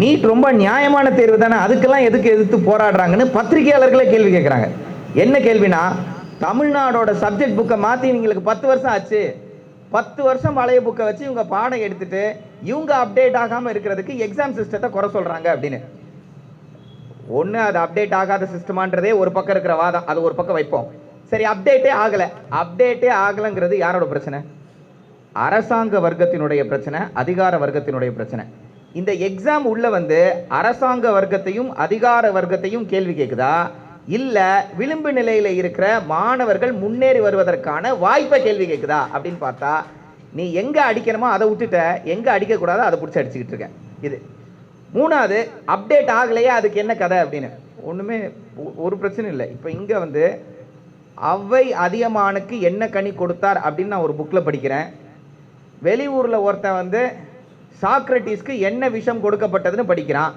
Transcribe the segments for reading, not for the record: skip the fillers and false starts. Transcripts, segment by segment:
NEET ரொம்ப நியாயமான தேர்வு தானே, அதுக்கெல்லாம் எதுக்கு எதிர்த்து போராடுறாங்கன்னு பத்திரிகையாளர்களே கேள்வி கேட்குறாங்க. என்ன கேள்வினா, தமிழ்நாடோட சப்ஜெக்ட் புக்கை மாற்றி இவங்களுக்கு 10 வருஷம் ஆச்சு, 10 வருஷம் பழைய புக்கை வச்சு இவங்க பாடம் எடுத்துட்டு இவங்க அப்டேட் ஆகாமல் இருக்கிறதுக்கு எக்ஸாம் சிஸ்டத்தை குறை சொல்கிறாங்க அப்படின்னு. ஒன்று அது அப்டேட் ஆகாத சிஸ்டமான்றதே ஒரு பக்கம் இருக்கிற வாதம், அது ஒரு பக்கம் வைப்போம். சரி, அப்டேட்டே ஆகலைங்கிறது யாரோட பிரச்சனை? அரசாங்க வர்க்கத்தினுடைய பிரச்சனை, அதிகார வர்க்கத்தினுடைய பிரச்சனை. இந்த எக்ஸாம் உள்ள வந்து அரசாங்க வர்க்கத்தையும் அதிகார வர்க்கத்தையும் கேள்வி கேட்குதா, இல்ல விளிம்பு நிலையில இருக்கிற மாணவர்கள் முன்னேறி வருவதற்கான வாய்ப்பை கேள்வி கேட்குதா அப்படின்னு பார்த்தா, நீ எங்க அடிக்கணுமோ அதை விட்டுட்ட, எங்க அடிக்க கூடாதோ அதை பிடிச்சி அடிச்சுக்கிட்டு இருக்க. இது மூணாவது, அப்டேட் ஆகலையே அதுக்கு என்ன கதை அப்படின்னு. ஒண்ணுமே ஒரு பிரச்சனை இல்லை. இப்போ இங்க வந்து அவ்வை அதியமானுக்கு என்ன கனி கொடுத்தார் அப்படின்னு நான் ஒரு புக்ல படிக்கிறேன். வெளியூர்ல ஒருத்தன் வந்து சாக்ரட்டிஸ்க்கு என்ன விஷம் கொடுக்கப்பட்டதுன்னு படிக்கிறான்.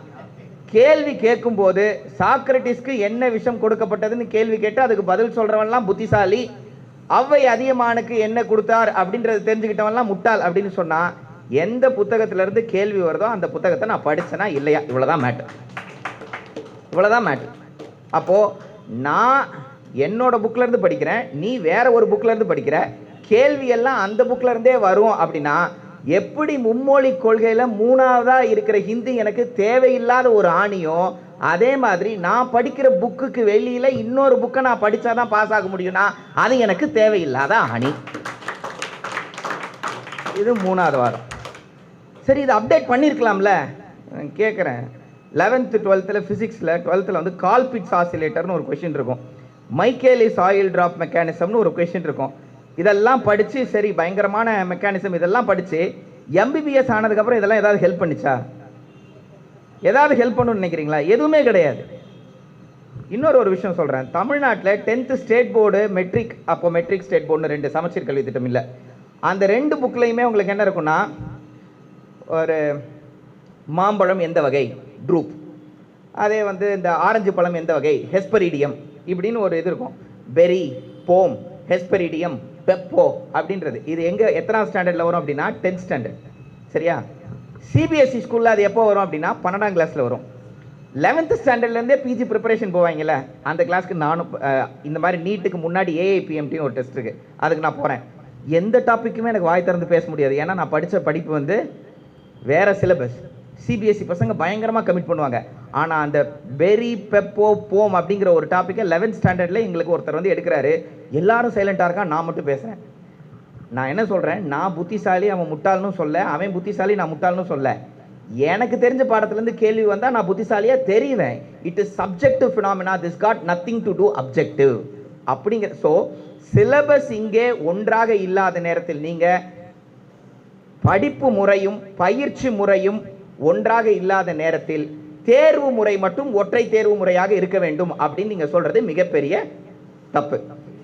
கேள்வி கேட்கும் போது சாக்ரட்டிஸ்க்கு என்ன விஷம் கொடுக்கப்பட்டதுன்னு கேள்வி கேட்டு அதுக்கு பதில் சொல்றவன்லாம் புத்திசாலி, அவ்வை அதியமானுக்கு என்ன கொடுத்தார் அப்படின்றது தெரிஞ்சுக்கிட்டவன்லாம் முட்டாள் அப்படின்னு சொன்னா, எந்த புத்தகத்துல இருந்து கேள்வி வருதோ அந்த புத்தகத்தை நான் படிச்சேனா இல்லையா, இவ்வளவுதான் மேட்டர். இவ்வளவுதான் மேட்டர். அப்போ நான் என்னோட புக்ல இருந்து படிக்கிறேன், நீ வேற ஒரு புக்ல இருந்து படிக்கிற, கேள்வி எல்லாம் அந்த புக்ல இருந்தே வரும் அப்படின்னா, எப்படி மும்மொழி கொள்கையில மூணாவதா இருக்கிற ஹிந்தி எனக்கு தேவையில்லாத ஒரு ஆணியும், அதே மாதிரி நான் படிக்கிற புக்குக்கு வெளியில இன்னொரு புக்கை நான் படிச்சாதான் பாஸ் ஆக முடியும்னா அது எனக்கு தேவையில்லாத ஆணி. இது மூணாவது வாரம். சரி, இது அப்டேட் பண்ணியிருக்கலாம்ல கேட்குறேன். 11th 12th ஃபிசிக்ஸில் 12th வந்து கால்பிட்ஸ் ஆசிலேட்டர்னு ஒரு கொஷின் இருக்கும், மைக்கேலிஸ் ஆயில் டிராப் மெக்கானிசம்னு ஒரு கொஷின் இருக்கும். இதெல்லாம் படித்து சரி பயங்கரமான மெக்கானிசம் இதெல்லாம் படித்து எம்பிபிஎஸ் ஆனதுக்கப்புறம் இதெல்லாம் ஏதாவது ஹெல்ப் பண்ணிச்சா? ஏதாவது ஹெல்ப் பண்ணணும்னு நினைக்கிறீங்களா? எதுவுமே கிடையாது. இன்னொரு விஷயம் சொல்கிறேன். தமிழ்நாட்டில் 10th ஸ்டேட் போர்டு மெட்ரிக், அப்போ மெட்ரிக் ஸ்டேட் போர்டுன்னு 2 சமச்சீர் கல்வி திட்டம் இல்லை. அந்த 2 புக்லையுமே உங்களுக்கு என்ன இருக்குன்னா, ஒரு மாம்பழம் எந்த வகை ட்ரூப், அதே வந்து இந்த ஆரஞ்சு பழம் எந்த வகை ஹெஸ்பரிடியம் இப்படின்னு ஒரு இது இருக்கும். பெரி, போம், ஹெஸ்பரிடியம், பெப்போ அப்படின்றது. இது எங்க எத்தனாவது ஸ்டாண்டர்ட்ல வரும் அப்படின்னா 10th ஸ்டாண்டர்ட். சரியா? சிபிஎஸ்சி ஸ்கூல்ல அது எப்போ வரும் அப்படின்னா 12ஆம் கிளாஸ்ல வரும். 11th ஸ்டாண்டர்ட்லேருந்தே பிஜி ப்ரிப்பரேஷன் போவாங்கல்ல, அந்த கிளாஸ்க்கு நானும் இந்த மாதிரி நீட்டுக்கு முன்னாடி ஏஐபிஎம்டி ஒரு டெஸ்ட் இருக்கு, அதுக்கு நான் போகிறேன். எந்த டாப்பிக்குமே எனக்கு வாய் திறந்து பேச முடியாது, ஏன்னா நான் படித்த படிப்பு வந்து வேற சிலபஸ். சிபிஎஸ்சி பசங்க பயங்கரமாக கமிட் பண்ணுவாங்க. ஆனால் அந்த பெரி, பெப்போ, போம் அப்படிங்கிற ஒரு டாப்பிக்கை 11th ஸ்டாண்டர்டில் எங்களுக்கு ஒருத்தர் வந்து எடுக்கிறாரு. எல்லாரும் சைலண்டாக இருக்கான், நான் மட்டும் பேசுகிறேன். நான் என்ன சொல்கிறேன், நான் புத்திசாலி அவன் முட்டாள்னு சொல்ல, அவன் புத்திசாலி நான் முட்டாள்னு சொல்ல. எனக்கு தெரிஞ்ச பாடத்துலேருந்து கேள்வி வந்தால் நான் புத்திசாலியாக தெரிவேன். It is subjective phenomena, this got nothing to do objective அப்படிங்கிற. ஸோ சிலபஸ் இங்கே ஒன்றாக இல்லாத நேரத்தில் நீங்கள் படிப்பு முறையும் பயிற்சி முறையும் ஒன்றாக இல்லாத நேரத்தில் தேர்வு முறை மட்டும் ஒற்றை தேர்வு முறையாக இருக்க வேண்டும் அப்படின்னு நீங்கள் சொல்கிறது மிகப்பெரிய தப்பு.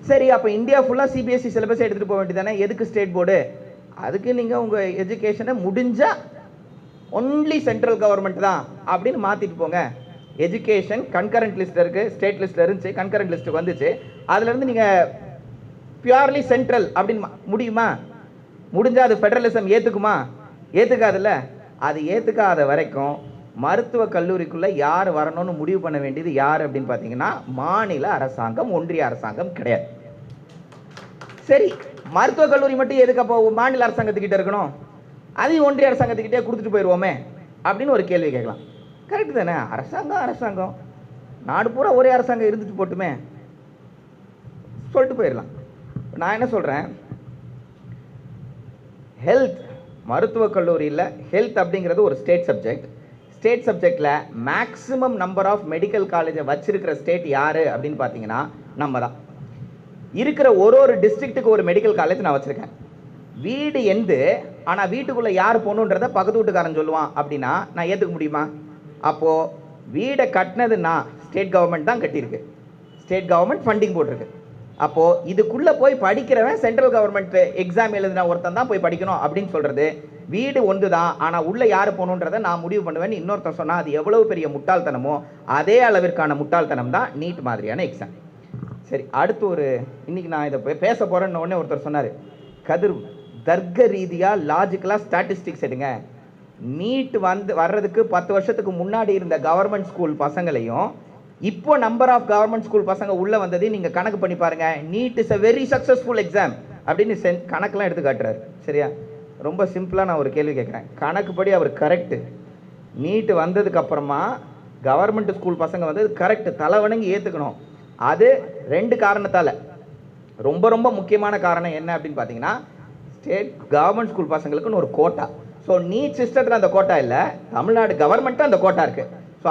சரி, அப்போ இந்தியா ஃபுல்லாக சிபிஎஸ்சி சிலபஸ் எடுத்துகிட்டு போக வேண்டியதானே, எதுக்கு ஸ்டேட் போர்டு? அதுக்கு நீங்கள் உங்கள் எஜுகேஷனை முடிஞ்சால் ஒன்லி சென்ட்ரல் கவர்மெண்ட் தான் அப்படின்னு மாற்றிட்டு போங்க. எஜுகேஷன் கன்கரண்ட் லிஸ்ட் இருக்குது, ஸ்டேட் லிஸ்ட்டில் இருந்துச்சு, கன்கரண்ட் லிஸ்ட்டுக்கு வந்துச்சு, அதுலேருந்து நீங்கள் பியூர்லி சென்ட்ரல் அப்படின்னு முடியுமா? முடிஞ்சால் அது ஃபெடரலிசம் ஏற்றுக்குமா? ஏற்றுக்காதுல்ல. அது ஏற்றுக்காத வரைக்கும் மருத்துவ கல்லூரிக்குள்ளே யார் வரணும்னு முடிவு பண்ண வேண்டியது யார் அப்படின்னு பார்த்தீங்கன்னா மாநில அரசாங்கம், ஒன்றிய அரசாங்கம் கிடையாது. சரி, மருத்துவ கல்லூரி மட்டும் எதுக்கு அப்போ மாநில அரசாங்கத்துக்கிட்ட இருக்கணும்? அதையும் ஒன்றிய அரசாங்கத்துக்கிட்டே கொடுத்துட்டு போயிடுவோமே அப்படின்னு ஒரு கேள்வி கேட்கலாம். கரெக்டு தானே? அரசாங்கம் நாடு பூரா ஒரே அரசாங்கம் இருந்துட்டு போட்டுமே சொல்லிட்டு போயிடலாம். நான் என்ன சொல்கிறேன், ஹெல்த் மருத்துவக் கல்லூரியில் ஹெல்த் அப்படிங்கிறது ஒரு ஸ்டேட் சப்ஜெக்ட். ஸ்டேட் சப்ஜெக்டில் மேக்ஸிமம் நம்பர் ஆஃப் மெடிக்கல் காலேஜை வச்சிருக்கிற ஸ்டேட் யார் அப்படின்னு பார்த்தீங்கன்னா நம்ம தான். இருக்கிற ஒரு டிஸ்ட்ரிக்ட்டுக்கு ஒரு மெடிக்கல் காலேஜ் நான் வச்சுருக்கேன். வீடு எந்து, ஆனால் வீட்டுக்குள்ளே யார் போகணுன்றதை பக்கத்து வீட்டுக்காரன் சொல்லுவான் அப்படின்னா நான் ஏற்றுக்க முடியுமா? அப்போது வீடை கட்டினதுன்னா ஸ்டேட் கவர்மெண்ட் தான் கட்டியிருக்கு, ஸ்டேட் கவர்மெண்ட் ஃபண்டிங் போட்டிருக்கு. அப்போது இதுக்குள்ளே போய் படிக்கிறவன் சென்ட்ரல் கவர்மெண்ட் எக்ஸாம் எழுதின ஒருத்தன் தான் போய் படிக்கணும் அப்படின்னு சொல்கிறது வீடு ஒன்று தான், ஆனால் உள்ளே யார் போகணுன்றதை நான் முடிவு பண்ணுவேன்னு இன்னொருத்தர் சொன்னால் அது எவ்வளவு பெரிய முட்டாள்தனமோ அதே அளவிற்கான முட்டாள்தனம் தான் நீட் மாதிரியான எக்ஸாம். சரி, அடுத்து இன்னைக்கு நான் இதை பேச போகிறேன்னு உடனே ஒருத்தர் சொன்னார், கதிர் தர்க்க ரீதியாக லாஜிக்கலாக ஸ்டாட்டிஸ்டிக்ஸ் எடுங்க, நீட் வர்றதுக்கு 10 வருஷத்துக்கு முன்னாடி இருந்த கவர்மெண்ட் ஸ்கூல் பசங்களையும் இப்போ நம்பர் ஆஃப் கவர்மெண்ட் ஸ்கூல் பசங்க உள்ள வந்ததையும் நீங்க கணக்கு பண்ணி பாருங்க. Need is a very successful exam அப்படின்னு கணக்கெல்லாம் எடுத்து காட்டுறாரு. சரியா? ரொம்ப சிம்பிளா நான் ஒரு கேள்வி கேட்குறேன். கணக்குப்படி அவர் கரெக்ட். நீட் வந்ததுக்கு அப்புறமா கவர்மெண்ட் ஸ்கூல் பசங்க வந்து கரெக்ட், தலை வணங்கி ஏத்துக்கணும். அது 2 காரணத்தால. ரொம்ப ரொம்ப முக்கியமான காரணம் என்ன அப்படின்னு பார்த்தீங்கன்னா, ஸ்டேட் கவர்மெண்ட் ஸ்கூல் பசங்களுக்குன்னு ஒரு கோட்டா. ஸோ நீட் சிஸ்டத்தில் அந்த கோட்டா இல்லை, தமிழ்நாடு கவர்மெண்ட்டு அந்த கோட்டா இருக்கு. ஸோ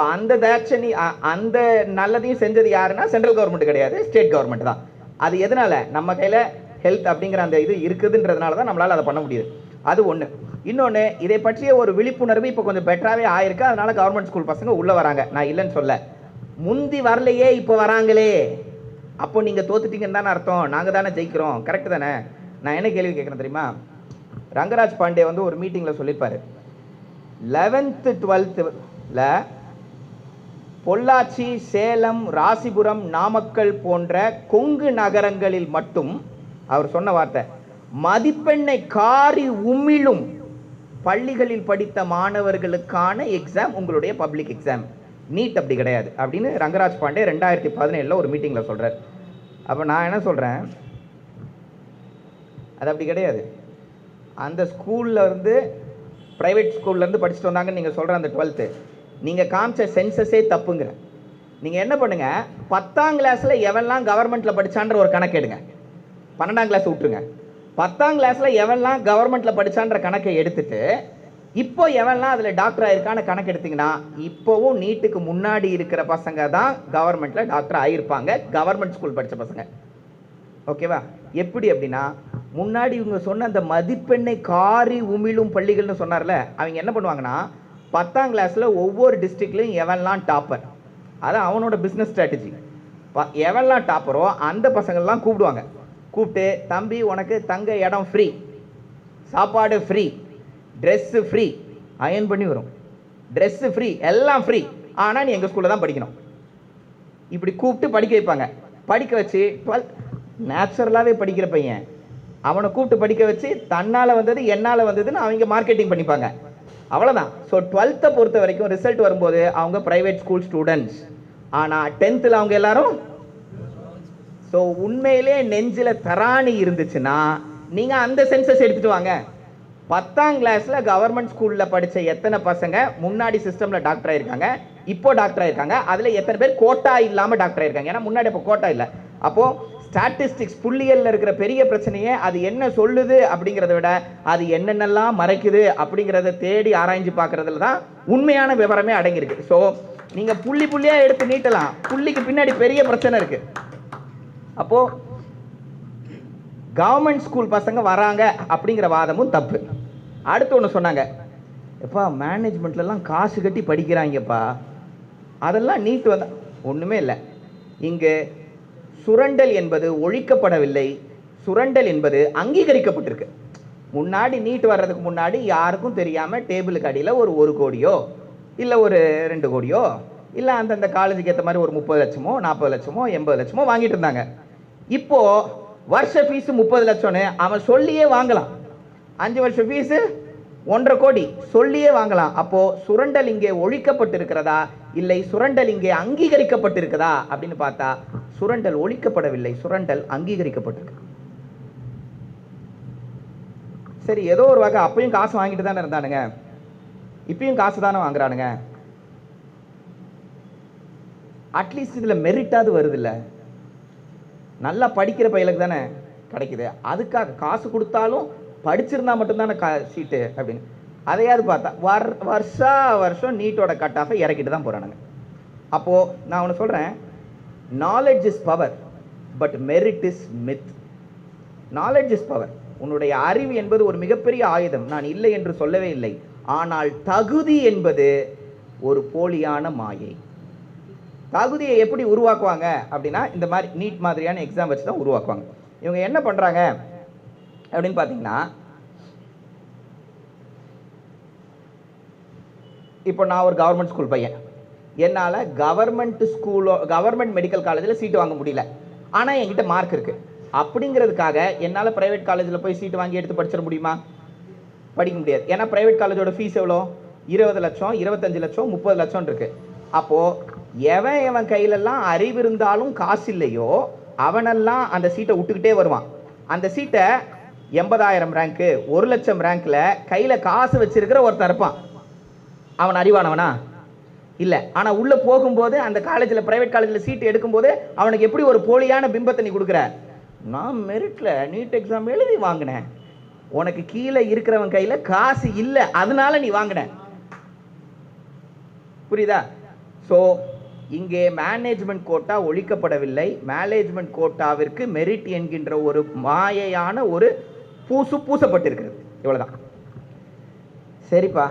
அந்த நல்லதையும் செஞ்சது யாருன்னா சென்ட்ரல் கவர்மெண்ட் கிடையாது, ஸ்டேட் கவர்மெண்ட் தான். அது எதனால? நம்ம கையில் ஹெல்த் அப்படிங்கிற அந்த இது இருக்குதுன்றதுனால தான் நம்மளால் அதை பண்ண முடியுது. அது ஒன்று. இன்னொன்று, இதை பற்றிய ஒரு விழிப்புணர்வு இப்போ கொஞ்சம் பெட்டராகவே ஆயிருக்கு. அதனால கவர்மெண்ட் ஸ்கூல் பசங்க உள்ளே வராங்க, நான் இல்லைன்னு சொல்ல. முந்தி வரலையே, இப்போ வராங்களே, அப்போ நீங்கள் தோத்துட்டீங்கன்னு தானே அர்த்தம். நாங்கள் தானே ஜெயிக்கிறோம். கரெக்டு தானே? நான் என்ன கேள்வி கேட்குறேன் தெரியுமா? ரங்கராஜ் பாண்டே வந்து ஒரு மீட்டிங்கில் சொல்லியிருப்பாரு, 11th 12th பொள்ளாச்சி, சேலம், ராசிபுரம், நாமக்கல் போன்ற கொங்கு நகரங்களில் மட்டும் அவர் சொன்ன வார்த்தை, மதிப்பெண்ணை காரி உமிழும் பள்ளிகளில் படித்த மாணவர்களுக்கான எக்ஸாம் உங்களுடைய பப்ளிக் எக்ஸாம். நீட் அப்படி கிடையாது அப்படின்னு ரங்கராஜ் பாண்டே 2017 ஒரு மீட்டிங்கில் சொல்கிறார். அப்போ நான் என்ன சொல்கிறேன், அது அப்படி கிடையாது. அந்த ஸ்கூலில் இருந்து ப்ரைவேட் ஸ்கூல்லேருந்து படிச்சுட்டு வந்தாங்கன்னு நீங்கள் சொல்கிற அந்த 12th நீங்கள் காமிச்ச சென்சஸே தப்புங்கிற. நீங்கள் என்ன பண்ணுங்கள், 10ஆம் கிளாஸில் எவன்லாம் கவர்மெண்ட்டில் படித்தான்ற ஒரு கணக்கு எடுங்க. 12ஆம் கிளாஸ் விட்டுருங்க. 10ஆம் கிளாஸில் எவன்லாம் கவர்மெண்ட்டில் படித்தான்ற கணக்கை எடுத்துட்டு இப்போ எவன்லாம் அதில் டாக்டர் ஆயிருக்கான கணக்கு எடுத்திங்கன்னா, இப்போவும் நீட்டுக்கு முன்னாடி இருக்கிற பசங்க தான் கவர்மெண்ட்டில் டாக்டர் ஆகியிருப்பாங்க, கவர்மெண்ட் ஸ்கூல் படித்த பசங்க. ஓகேவா? எப்படி அப்படின்னா, முன்னாடி இவங்க சொன்ன அந்த மதிப்பெண்ணை காரி உமிழும் பள்ளிகள்னு சொன்னார்ல, அவங்க என்ன பண்ணுவாங்கன்னா, 10ஆம் கிளாஸில் ஒவ்வொரு டிஸ்ட்ரிக்ட்லையும் எவன்லாம் டாப்பர், அது அவனோட பிஸ்னஸ் ஸ்ட்ராட்டஜி. எவன்லாம் டாப்பரோ அந்த பசங்கள்லாம் கூப்பிடுவாங்க. கூப்பிட்டு, தம்பி உனக்கு தங்க இடம் ஃப்ரீ, சாப்பாடு ஃப்ரீ, ட்ரெஸ்ஸு ஃப்ரீ, அயன் பண்ணி வரும், ட்ரெஸ்ஸு ஃப்ரீ, எல்லாம் ஃப்ரீ, ஆனால் நீ எங்கள் ஸ்கூலில் தான் படிக்கணும். இப்படி கூப்பிட்டு படிக்க வைப்பாங்க. படிக்க வச்சு 12 நேச்சுரலாகவே படிக்கிற பையன் அவனை கூப்பிட்டு படிக்க வச்சு தன்னால் வந்தது என்னால் வந்ததுன்னு அவங்க மார்க்கெட்டிங் பண்ணிப்பாங்க. அவ்வளோதான். ஸோ 12th பொறுத்த வரைக்கும் ரிசல்ட் வரும்போது அவங்க ப்ரைவேட் ஸ்கூல் ஸ்டூடெண்ட்ஸ், ஆனால் 10th அவங்க எல்லாரும். ஸோ உண்மையிலே நெஞ்சில் தராணி இருந்துச்சுன்னா நீங்கள் அந்த சென்சஸ் எடுத்துகிட்டு வாங்க. 10ஆம் கிளாஸில் கவர்மெண்ட் ஸ்கூலில் படித்த எத்தனை பசங்க முன்னாடி சிஸ்டமில் டாக்டர் ஆகிருக்காங்க, இப்போ டாக்டர் ஆகிருக்காங்க, அதில் எத்தனை பேர் கோட்டா இல்லாமல் டாக்டர் ஆகிருக்காங்க. ஏன்னா முன்னாடி இப்போ கோட்டா இல்லை. அப்போது ஸ்டாட்டிஸ்டிக்ஸ் புள்ளியலில் இருக்கிற பெரிய பிரச்சனையே அது என்ன சொல்லுது அப்படிங்கிறத விட அது என்னென்னலாம் மறைக்குது அப்படிங்கிறத தேடி ஆராய்ஞ்சு பார்க்குறதுல தான் உண்மையான விவரமே அடங்கியிருக்கு. ஸோ நீங்கள் புள்ளி புள்ளியாக எடுத்து நீட்டலாம், புள்ளிக்கு பின்னாடி பெரிய பிரச்சனை இருக்குது. அப்போது கவர்மெண்ட் ஸ்கூல் பசங்க வராங்க அப்படிங்கிற வாதமும் தப்பு. அடுத்து ஒன்று சொன்னாங்க, எப்பா மேனேஜ்மெண்ட்லலாம் காசு கட்டி படிக்கிறாங்கப்பா, அதெல்லாம் நீட் வந்தா ஒன்றுமே இல்லை. இங்கே சுரண்டல் என்பது ஒழிக்கப்படவில்லை, சுரண்டல் என்பது அங்கீகரிக்கப்பட்டிருக்கு. முன்னாடி நீட் வர்றதுக்கு முன்னாடி யாருக்கும் தெரியாமல் டேபிளுக்கு அடியில் ஒரு 1 கோடியோ இல்லை ஒரு 2 கோடியோ இல்லை அந்தந்த காலேஜுக்கு ஏற்ற மாதிரி ஒரு 30 லட்சமோ 40 லட்சமோ 80 லட்சமோ வாங்கிட்டு இருந்தாங்க. இப்போது வருஷ ஃபீஸு 30 லட்சம்னு அவன் சொல்லியே வாங்கலாம். 5 வருஷ ஃபீஸு 1.5 கோடி சொல்லியே வாங்கலாம். அப்போ சுரண்டல் இங்கே ஒழிக்கப்பட்டிருக்கிறதா இல்லை சுரண்டல் இங்கே அங்கீகரிக்கப்பட்டிருக்கிறதா அப்படின்னு பார்த்தா சுரண்டல் ஒழிக்கப்படவில்லை, சுரண்டல் அங்கீகரிக்கப்பட்டிருக்கு. சரி, ஏதோ ஒரு வகை அப்பயும் காசு வாங்கிட்டு தானே இருந்தானுங்க, இப்பயும் காசு தானே வாங்குறானுங்க. அட்லீஸ்ட் இதில் மெரிட்டாவது வருது இல்லை, நல்லா படிக்கிற பையலுக்கு தானே கிடைக்குது. அதுக்காக காசு கொடுத்தாலும் படிச்சிருந்தா மட்டும்தானே சீட்டு அப்படின்னு அதையாவது பார்த்தா வருஷம் நீட்டோட கட் ஆஃபை இறக்கிட்டு தான் போகிறானுங்க. அப்போது நான் ஒன்று சொல்கிறேன், knowledge is power but merit is myth. Knowledge is power, உன்னுடைய அறிவு என்பது ஒரு மிகப்பெரிய ஆயுதம், நான் இல்லை என்று சொல்லவே இல்லை. ஆனால் தகுதி என்பது ஒரு போலியான மாயை. தகுதியை எப்படி உருவாக்குவாங்க அப்படின்னா இந்த மாதிரி நீட் மாதிரியான எக்ஸாம் வச்சு தான் உருவாக்குவாங்க. இவங்க என்ன பண்ணுறாங்க அப்படின்னு பார்த்தீங்கன்னா, இப்போ நான் ஒரு கவர்மெண்ட் ஸ்கூல் பையன், என்னால் கவர்மெண்ட் மெடிக்கல் காலேஜில் சீட்டு வாங்க முடியல, ஆனால் என்கிட்ட மார்க் இருக்குது. அப்படிங்கிறதுக்காக என்னால் ப்ரைவேட் காலேஜில் போய் சீட்டு வாங்கி எடுத்து படிச்சிட முடியுமா? படிக்க முடியாது. ஏன்னா ப்ரைவேட் காலேஜோட ஃபீஸ் எவ்வளோ? 20 லட்சம் 25 லட்சம் 30 லட்சம் இருக்கு. அப்போ எவன் கையிலெல்லாம் அறிவு இருந்தாலும் காசு இல்லையோ அவனெல்லாம் அந்த சீட்டை விட்டுக்கிட்டே வருவான். அந்த சீட்டை 80,000 ரேங்க்கு 1 லட்சம் ரேங்க்ல கையில காசு வச்சிருக்கிற ஒருத்தன் இருப்பான். அவன் அறிவானவனா இல்ல. ஆனா உள்ள போகும்போது அந்த காலேஜில் பிரைவேட் காலேஜில் சீட் எடுக்கும்போது அவனுக்கு எப்படி ஒரு போலியான பிம்பத்தை நீ கொடுக்குற? நான் மெரிட்ல நீட் எக்ஸாம் எழுதி வாங்கினேன். உனக்கு கீழே இருக்கிறவன் கையில காசு இல்லை, அதனால நீ வாங்கின. புரியுதா? ஸோ இங்கே மேனேஜ்மெண்ட் கோட்டா ஒழிக்கப்படவில்லை. மேனேஜ்மெண்ட் கோட்டாவிற்கு மெரிட் என்கின்ற ஒரு மாயையான ஒரு பூசப்பட்டிருக்கிறது. இவ்வளவுதான். சரிப்பா,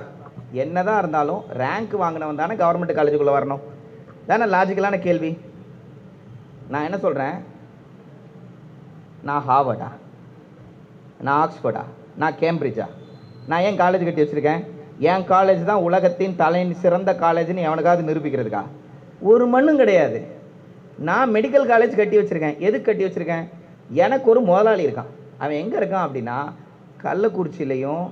என்னதான் இருந்தாலும் ரேங்க் வாங்கினவன் தானே கவர்மெண்ட் காலேஜுக்குள்ள வரணும் தானே லாஜிக்கலான கேள்வி. நான் என்ன சொல்றேன், நான் ஹார்வர்டா, நான் ஆக்ஸ்போர்டா, நான் கேம்பிரிட்ஜா, நான் ஏன் காலேஜ் கட்டி வச்சிருக்கேன்? என் காலேஜ் தான் உலகத்தின் சிறந்த காலேஜ்னு எவனுக்காவது நிரூபிக்கிறதுக்கா? ஒரு மண்ணும் கிடையாது. நான் மெடிக்கல் காலேஜ் கட்டி வச்சிருக்கேன். எதுக்கு கட்டி வச்சிருக்கேன்? எனக்கு ஒரு முதலாளி இருக்கான். அவன் எங்கே இருக்கான் அப்படின்னா, கள்ளக்குறிச்சியிலையும்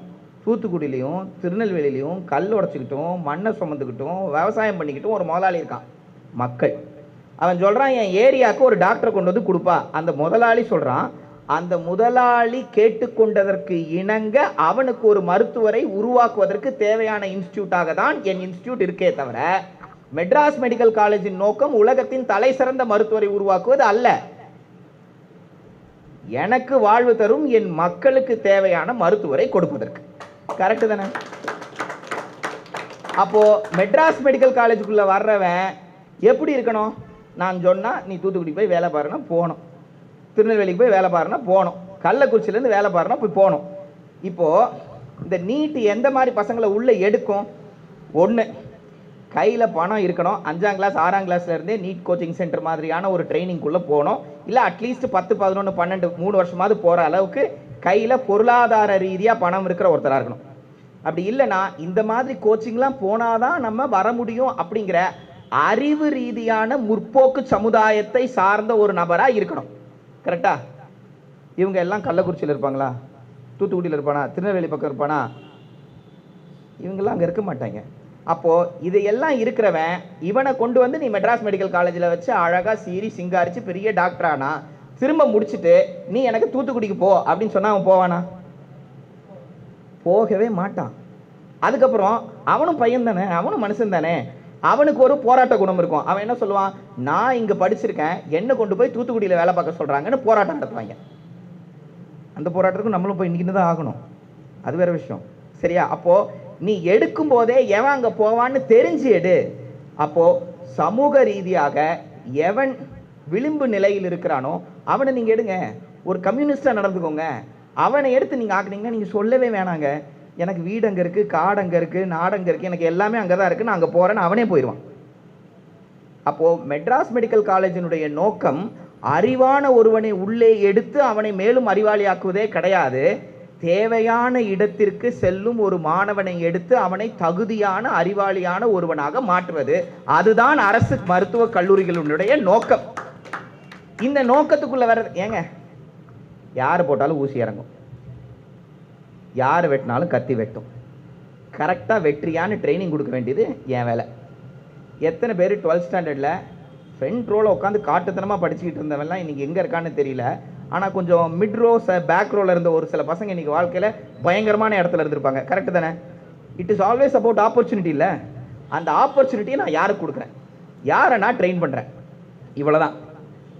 தூத்துக்குடியிலையும் திருநெல்வேலியிலையும் கல் உடச்சிக்கிட்டும் மண்ணை சுமந்துக்கிட்டும் விவசாயம் பண்ணிக்கிட்டும் ஒரு முதலாளி இருக்கான். மக்கள் அவன் சொல்கிறான், என் ஏரியாவுக்கு ஒரு டாக்டரை கொண்டு வந்து கொடுப்பா. அந்த முதலாளி சொல்கிறான், அந்த முதலாளி கேட்டுக்கொண்டதற்கு இணங்க அவனுக்கு ஒரு மருத்துவரை உருவாக்குவதற்கு தேவையான இன்ஸ்டியூட்டாக தான் என் இன்ஸ்டியூட் இருக்கே தவிர மெட்ராஸ் மெடிக்கல் காலேஜின் நோக்கம் உலகத்தின் தலை சிறந்த மருத்துவரை உருவாக்குவது அல்ல. எனக்கு வாழ்வு தரும் என் மக்களுக்கு தேவையான மருத்துவரை கொடுப்பதற்கு. கரெக்டு தானே? அப்போ மெட்ராஸ் மெடிக்கல் காலேஜுக்குள்ள வர்றவன் எப்படி இருக்கணும்? நான் சொன்னா நீ தூத்துக்குடி போய் வேலை பாருன்னா போகணும், திருநெல்வேலிக்கு போய் வேலை பாருன்னா போகணும், கள்ளக்குறிச்சியிலேருந்து வேலை பாருன்னா போய் போகணும். இப்போ இந்த நீட் எந்த மாதிரி பசங்களை உள்ள எடுக்கும்? ஒன்று, கையில் பணம் இருக்கணும். 5ஆம் கிளாஸ் 6ஆம் கிளாஸ்ல இருந்தே நீட் கோச்சிங் சென்டர் மாதிரியான ஒரு ட்ரைனிங்குள்ளே போகணும். இல்லை அட்லீஸ்ட் 10, 11, 12, 3 வருஷமாவது போகிற அளவுக்கு கையில் பொருளாதார ரீதியாக பணம் இருக்கிற ஒருத்தராக இருக்கணும். அப்படி இல்லைன்னா இந்த மாதிரி கோச்சிங்லாம் போனாதான் நம்ம வர முடியும் அப்படிங்கிற அறிவு ரீதியான முற்போக்கு சமுதாயத்தை சார்ந்த ஒரு நபராக இருக்கணும். கரெக்டா? இவங்க எல்லாம் கள்ளக்குறிச்சியில் இருப்பாங்களா? தூத்துக்குடியில் இருப்பானா? திருநெல்வேலி பக்கம் இருப்பானா? இவங்கெல்லாம் அங்கே இருக்க மாட்டாங்க. அப்போ இதையெல்லாம் இருக்கிறவன் இவனை கொண்டு வந்து நீ மெட்ராஸ் மெடிக்கல் காலேஜில் வச்சு அழகா சீரி சிங்காரிச்சு பெரிய டாக்டரானா திரும்ப முடிச்சுட்டு நீ எனக்கு தூத்துக்குடிக்கு போ அப்படின்னு சொன்னா அவன் போவானா? போகவே மாட்டான். அதுக்கப்புறம் அவனும் பையன் தானே, அவனும் மனுஷன் தானே, அவனுக்கு ஒரு போராட்ட குணம் இருக்கும். அவன் என்ன சொல்லுவான், நான் இங்க படிச்சிருக்கேன், என்ன கொண்டு போய் தூத்துக்குடியில் வேலை பார்க்க சொல்றாங்கன்னு போராட்டம் நடத்துவாங்க. அந்த போராட்டத்துக்கு நம்மளும் போய் இன்னைக்கு தான் ஆகணும், அது வேற விஷயம். சரியா? அப்போ நீ எடுக்கும் போதே எவன் அங்க போவான்னு தெரிஞ்சு எடு. அப்போ சமூக ரீதியாக எவன் விளிம்பு நிலையில் இருக்கிறானோ அவனை நீங்க எடுங்க. ஒரு கம்யூனிஸ்டா நடந்துக்கோங்க. அவனை எடுத்து நீங்க ஆக்குனீங்கன்னா நீங்க சொல்லவே வேணாங்க, எனக்கு வீடு அங்க இருக்கு, காடு அங்க இருக்கு, நாடு அங்க இருக்கு, எனக்கு எல்லாமே அங்கதான் இருக்கு, நான் அங்க போறேன்னு அவனே போயிடுவான். அப்போ மெட்ராஸ் மெடிக்கல் காலேஜினுடைய நோக்கம் அறிவான ஒருவனை உள்ளே எடுத்து அவனை மேலும் அறிவாளியாக்குவதே கிடையாது. தேவையான இடத்திற்கு செல்லும் ஒரு மாணவனை எடுத்து அவனை தகுதியான அறிவாளியான ஒருவனாக மாற்றுவது. அதுதான் அரசு மருத்துவக் கல்லூரிகளுடைய நோக்கம். இந்த நோக்கத்துக்குள்ள வர்றது ஏங்க, யார் போட்டாலும் ஊசி இறங்கும், யார் வெட்டினாலும் கத்தி வெட்டும். கரெக்டாக வெற்றியான ட்ரைனிங் கொடுக்க வேண்டியது என் வேலை. எத்தனை பேர் 12th ஸ்டாண்டர்டில் ஃப்ரண்ட் ரோவில் உட்காந்து காட்டுத்தனமாக படிச்சுக்கிட்டு இருந்தவெல்லாம் இன்றைக்கி எங்கே இருக்கான்னு தெரியல. ஆனால் கொஞ்சம் மிட் ரோ பேக் ரோவில் இருந்த ஒரு சில பசங்க இன்றைக்கி வாழ்க்கையில் பயங்கரமான இடத்துல இருந்திருப்பாங்க. கரெக்டு தானே? It is always about opportunity. இல்லை, அந்த ஆப்பர்ச்சுனிட்டியை நான் யாருக்கு கொடுக்குறேன், யாரை நான் ட்ரெயின் பண்ணுறேன், இவ்வளோதான்.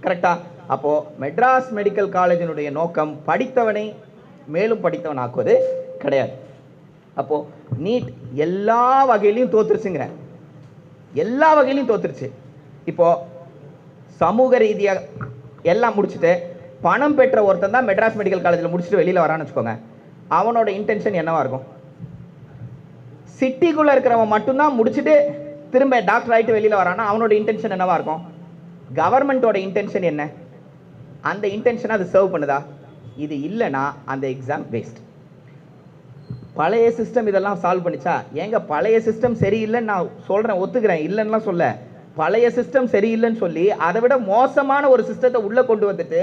கரெக்டா? அப்போது மெட்ராஸ் மெடிக்கல் காலேஜினுடைய நோக்கம் படித்தவனை மேலும் படித்தவன் ஆக்குவது கிடையாது. அப்போது நீட் எல்லா வகையிலையும் தோத்துருச்சுங்க, எல்லா வகையிலையும் தோத்துருச்சு. இப்போ சமூக ரீதியாக எல்லாம் முடிச்சுட்டு பணம் பெற்ற ஒருத்தன் தான் மெட்ராஸ் மெடிக்கல் காலேஜில் முடிச்சுட்டு வெளியில் வரான்னு வச்சுக்கோங்க, அவனோட இன்டென்ஷன் என்னவா இருக்கும்? சிட்டிக்குள்ளே இருக்கிறவன் மட்டும்தான் முடிச்சுட்டு திரும்ப டாக்டர் ஆகிட்டு வெளியில் வரானா அவனோட இன்டென்ஷன் என்னவா இருக்கும்? கவர்மெண்ட்டோட இன்டென்ஷன் என்ன? அந்த இன்டென்ஷனை அது சர்வ் பண்ணுதா? இது இல்லைன்னா அந்த எக்ஸாம் வேஸ்ட். பழைய சிஸ்டம் இதெல்லாம் சால்வ் பண்ணிச்சா? ஏங்க பழைய சிஸ்டம் சரியில்லைன்னு நான் சொல்கிறேன், ஒத்துக்கிறேன், இல்லைன்னுலாம் சொல்ல. பழைய சிஸ்டம் சரியில்லைன்னு சொல்லி அதை விட மோசமான ஒரு சிஸ்டத்தை உள்ளே கொண்டு வந்துட்டு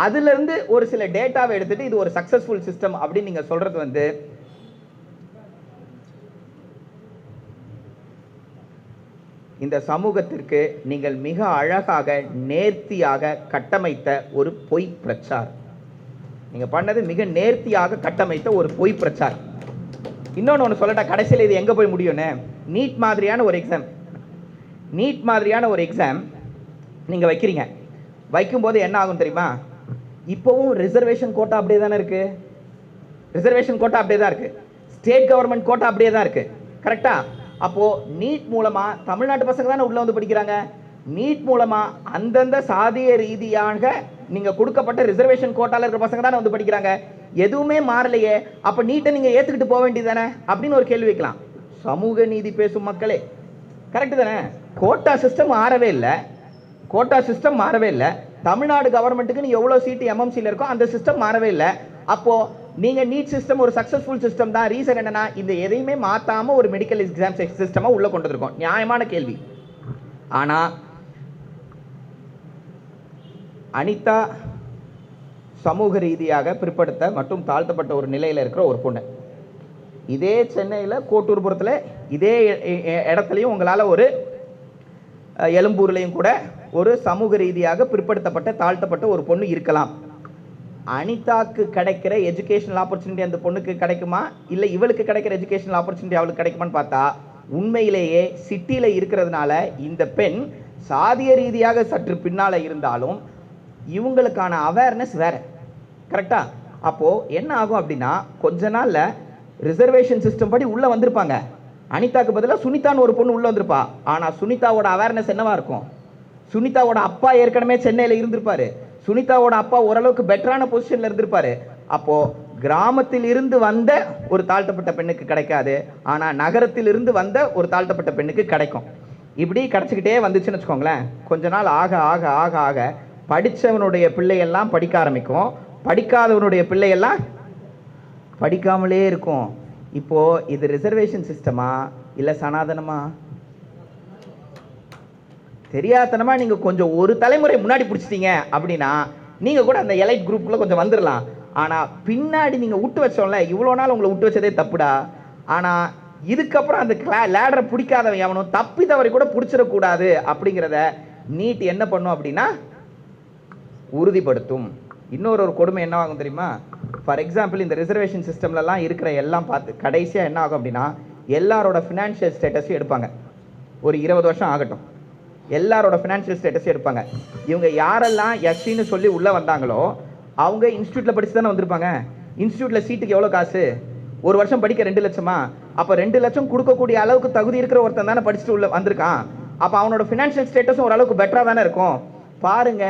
அதுலேருந்து ஒரு சில டேட்டாவை எடுத்துட்டு இது ஒரு சக்ஸஸ்ஃபுல் சிஸ்டம் அப்படின்னு நீங்கள் சொல்கிறது வந்து இந்த சமூகத்திற்கு நீங்கள் மிக அழகாக நேர்த்தியாக கட்டமைத்த ஒரு பொய் பிரச்சாரம். நீங்கள் பண்ணது மிக நேர்த்தியாக கட்டமைத்த ஒரு பொய் பிரச்சாரம். இன்னொன்று ஒன்று சொல்லட்டா, கடைசியில் இது எங்கே போய் முடியும்னு, நீட் மாதிரியான ஒரு எக்ஸாம் நீங்கள் வைக்கிறீங்க. வைக்கும்போது என்ன ஆகும் தெரியுமா? இப்போவும் ரிசர்வேஷன் கோட்டா அப்படியே தானே இருக்கு. ரிசர்வேஷன் கோட்டா அப்படியே தான் இருக்கு. ஸ்டேட் கவர்மெண்ட் கோட்டா அப்படியே தான் இருக்கு. கரெக்டா? அப்போ நீட் மூலமா தமிழ்நாட்டு பசங்க தானே உள்ள வந்து படிக்கிறாங்க. நீட் மூலமா அந்தந்த சாதிய ரீதியாக நீங்க கொடுக்கப்பட்ட ரிசர்வேஷன் கோட்டால இருக்கிற பசங்க தானே வந்து படிக்கிறாங்க. எதுவுமே மாறலையே, அப்ப நீட்டை நீங்க ஏத்துக்கிட்டு போக வேண்டியதானே அப்படின்னு ஒரு கேள்வி வைக்கலாம். சமூக நீதி பேசும் மக்களே, கரெக்ட் தானே? கோட்டா சிஸ்டம் மாறவே இல்லை. தமிழ்நாடு கவர்மெண்ட்டுக்கு எவ்வளவு சீட்டு எம்எம்சியில் இருக்கோ அந்த சிஸ்டம் மாறவே இல்லை. அப்போ நீங்க நீட் சிஸ்டம் ஒரு சக்சஸ்ஃபுல் சிஸ்டம் தான். ரீசன் என்னன்னா, இந்த எதையுமே மாத்தாம ஒரு மெடிக்கல் எக்ஸாம் சிஸ்டமா உள்ள கொண்டு இருக்கோம். நியாயமான கேள்வி. ஆனா அனிதா சமூக ரீதியாக பிற்படுத்த மற்றும் தாழ்த்தப்பட்ட ஒரு நிலையில் இருக்கிற ஒரு பொண்ணு. இதே சென்னையில் கோட்டூர்புரத்தில் இதே இடத்துலையும் உங்களால் ஒரு எழும்பூர்லையும் கூட ஒரு சமூக ரீதியாக பிற்படுத்தப்பட்ட தாழ்த்தப்பட்ட ஒரு பொண்ணு இருக்கலாம். அனிதாக்கு கிடைக்கிற எஜுகேஷனல் ஆப்பர்ச்சுனிட்டி அந்த பொண்ணுக்கு கிடைக்குமா, இல்லை இவளுக்கு கிடைக்கிற எஜுகேஷனல் ஆப்பர்ச்சுனிட்டி அவளுக்கு கிடைக்குமான்னு பார்த்தா, உண்மையிலேயே சிட்டியில் இருக்கிறதுனால இந்த பெண் சாதிய ரீதியாக சற்று பின்னால் இருந்தாலும் இவங்களுக்கான அவேர்னஸ் வேற. கரெக்டா? அப்போ என்ன ஆகும் அப்படின்னா, கொஞ்ச நாள்ல ரிசர்வேஷன் சிஸ்டம் படி உள்ள வந்திருப்பாங்க. அனிதாக்கு பதிலாக சுனிதான்னு ஒரு பொண்ணு உள்ள வந்திருப்பா. ஆனா சுனிதாவோட அவேர்னஸ் என்னவா இருக்கும்? சுனிதாவோட அப்பா ஏற்கனவே சென்னையில் இருந்திருப்பாரு. சுனிதாவோட அப்பா ஓரளவுக்கு பெட்டரான பொசிஷன்ல இருந்திருப்பாரு. அப்போ கிராமத்தில் இருந்து வந்த ஒரு தாழ்த்தப்பட்ட பெண்ணுக்கு கிடைக்காது, ஆனா நகரத்தில் இருந்து வந்த ஒரு தாழ்த்தப்பட்ட பெண்ணுக்கு கிடைக்கும். இப்படி கிடைச்சிக்கிட்டே வந்துச்சுன்னு வச்சுக்கோங்களேன். கொஞ்ச நாள் ஆக ஆக ஆக ஆக படித்தவனுடைய பிள்ளையெல்லாம் படிக்க ஆரம்பிக்கும், படிக்காதவனுடைய பிள்ளையெல்லாம் படிக்காமலே இருக்கும். இப்போ இது ரிசர்வேஷன் சிஸ்டமா இல்லை சனாதனமா? தெரியாதனமா நீங்க கொஞ்சம் ஒரு தலைமுறை முன்னாடி பிடிச்சிட்டீங்க அப்படின்னா நீங்க கூட அந்த எலைட் குரூப்ல கொஞ்சம் வந்துடலாம். ஆனா பின்னாடி நீங்க விட்டு வச்சோம்ல, இவ்வளோ நாள் உங்களை விட்டு வச்சதே தப்புடா. ஆனா இதுக்கப்புறம் அந்த லேடரை பிடிக்காதவன் எவனும் தப்பி தவறி கூட பிடிச்சிடக்கூடாது அப்படிங்கிறத நீட் என்ன பண்ணும் அப்படின்னா உறுதிப்படுத்தும். இன்னொரு கொடுமை என்ன ஆகும் தெரியுமா? ஃபார் எக்ஸாம்பிள், இந்த ரிசர்வேஷன் சிஸ்டம்லலாம் இருக்கிற எல்லாம் பார்த்து கடைசியாக என்ன ஆகும் அப்படின்னா, எல்லாரோட ஃபினான்ஷியல் ஸ்டேட்டஸும் எடுப்பாங்க. ஒரு 20 வருஷம் ஆகட்டும், எல்லாரோட ஃபினான்ஷியல் ஸ்டேட்டஸும் எடுப்பாங்க. இவங்க யாரெல்லாம் எஸ்சின்னு சொல்லி உள்ளே வந்தாங்களோ அவங்க இன்ஸ்டியூட்டில் படித்து தானே வந்திருப்பாங்க. இன்ஸ்டியூட்டில் சீட்டுக்கு எவ்வளோ காசு? ஒரு வருஷம் படிக்க 2 லட்சமா? அப்போ 2 லட்சம் கொடுக்கக்கூடிய அளவுக்கு தகுதி இருக்கிற ஒருத்தன் தானே படிச்சுட்டு உள்ள வந்திருக்கான். அப்போ அவனோட ஃபினான்ஷியல் ஸ்டேட்டஸும் ஓரளவுக்கு பெட்டராக தானே இருக்கும். பாருங்க,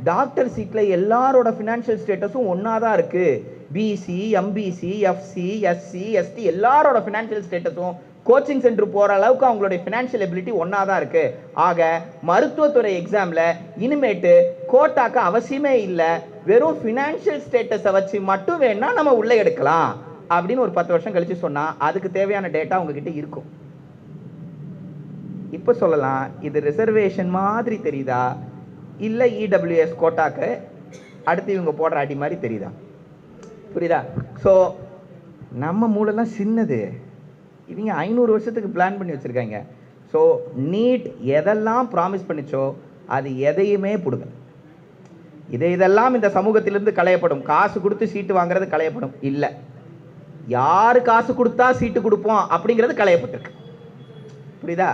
டாக்டர் சீட்ல எல்லாரோட ஃபினான்ஷியல் ஸ்டேட்டஸும் ஒன்னா தான் இருக்கு. BC, MBC, FC, SC, ST எல்லாரோட ஃபினான்ஷியல் ஸ்டேட்டஸும் கோச்சிங் சென்டர் போற அளவுக்கு அவங்களுடைய ஃபினான்ஷியல் எபிலிட்டி ஒன்னா தான் இருக்கு. ஆக மருத்துவத்துறை எக்ஸாம்ல இனிமேட்டு கோட்டாக்கு அவசியமே இல்லை, வெறும் ஃபினான்ஷியல் ஸ்டேட்டஸை வச்சு மட்டும் வேணா நம்ம உள்ள எடுக்கலாம் அப்படின்னு ஒரு 10 வருஷம் கழிச்சு சொன்னா அதுக்கு தேவையான டேட்டா உங்ககிட்ட இருக்கும். இப்ப சொல்லலாம், இது ரிசர்வேஷன் மாதிரி தெரியுதா இல்லை இடபிள்யூஎஸ் கோட்டாக்கு அடுத்து இவங்க போடுற அடி மாதிரி தெரியுதா? புரியுதா? ஸோ நம்ம மூளைலாம் சின்னது, இவங்க 500 வருஷத்துக்கு பிளான் பண்ணி வச்சுருக்காங்க. ஸோ நீட் எதெல்லாம் ப்ராமிஸ் பண்ணிச்சோ அது எதையுமே பிடுங்க. இதெல்லாம் இந்த சமூகத்திலிருந்து களையப்படும். காசு கொடுத்து சீட்டு வாங்குறது களையப்படும் இல்லை, யாரு காசு கொடுத்தா சீட்டு கொடுப்போம் அப்படிங்கிறது களையப்பட்டிருக்கு. புரியுதா?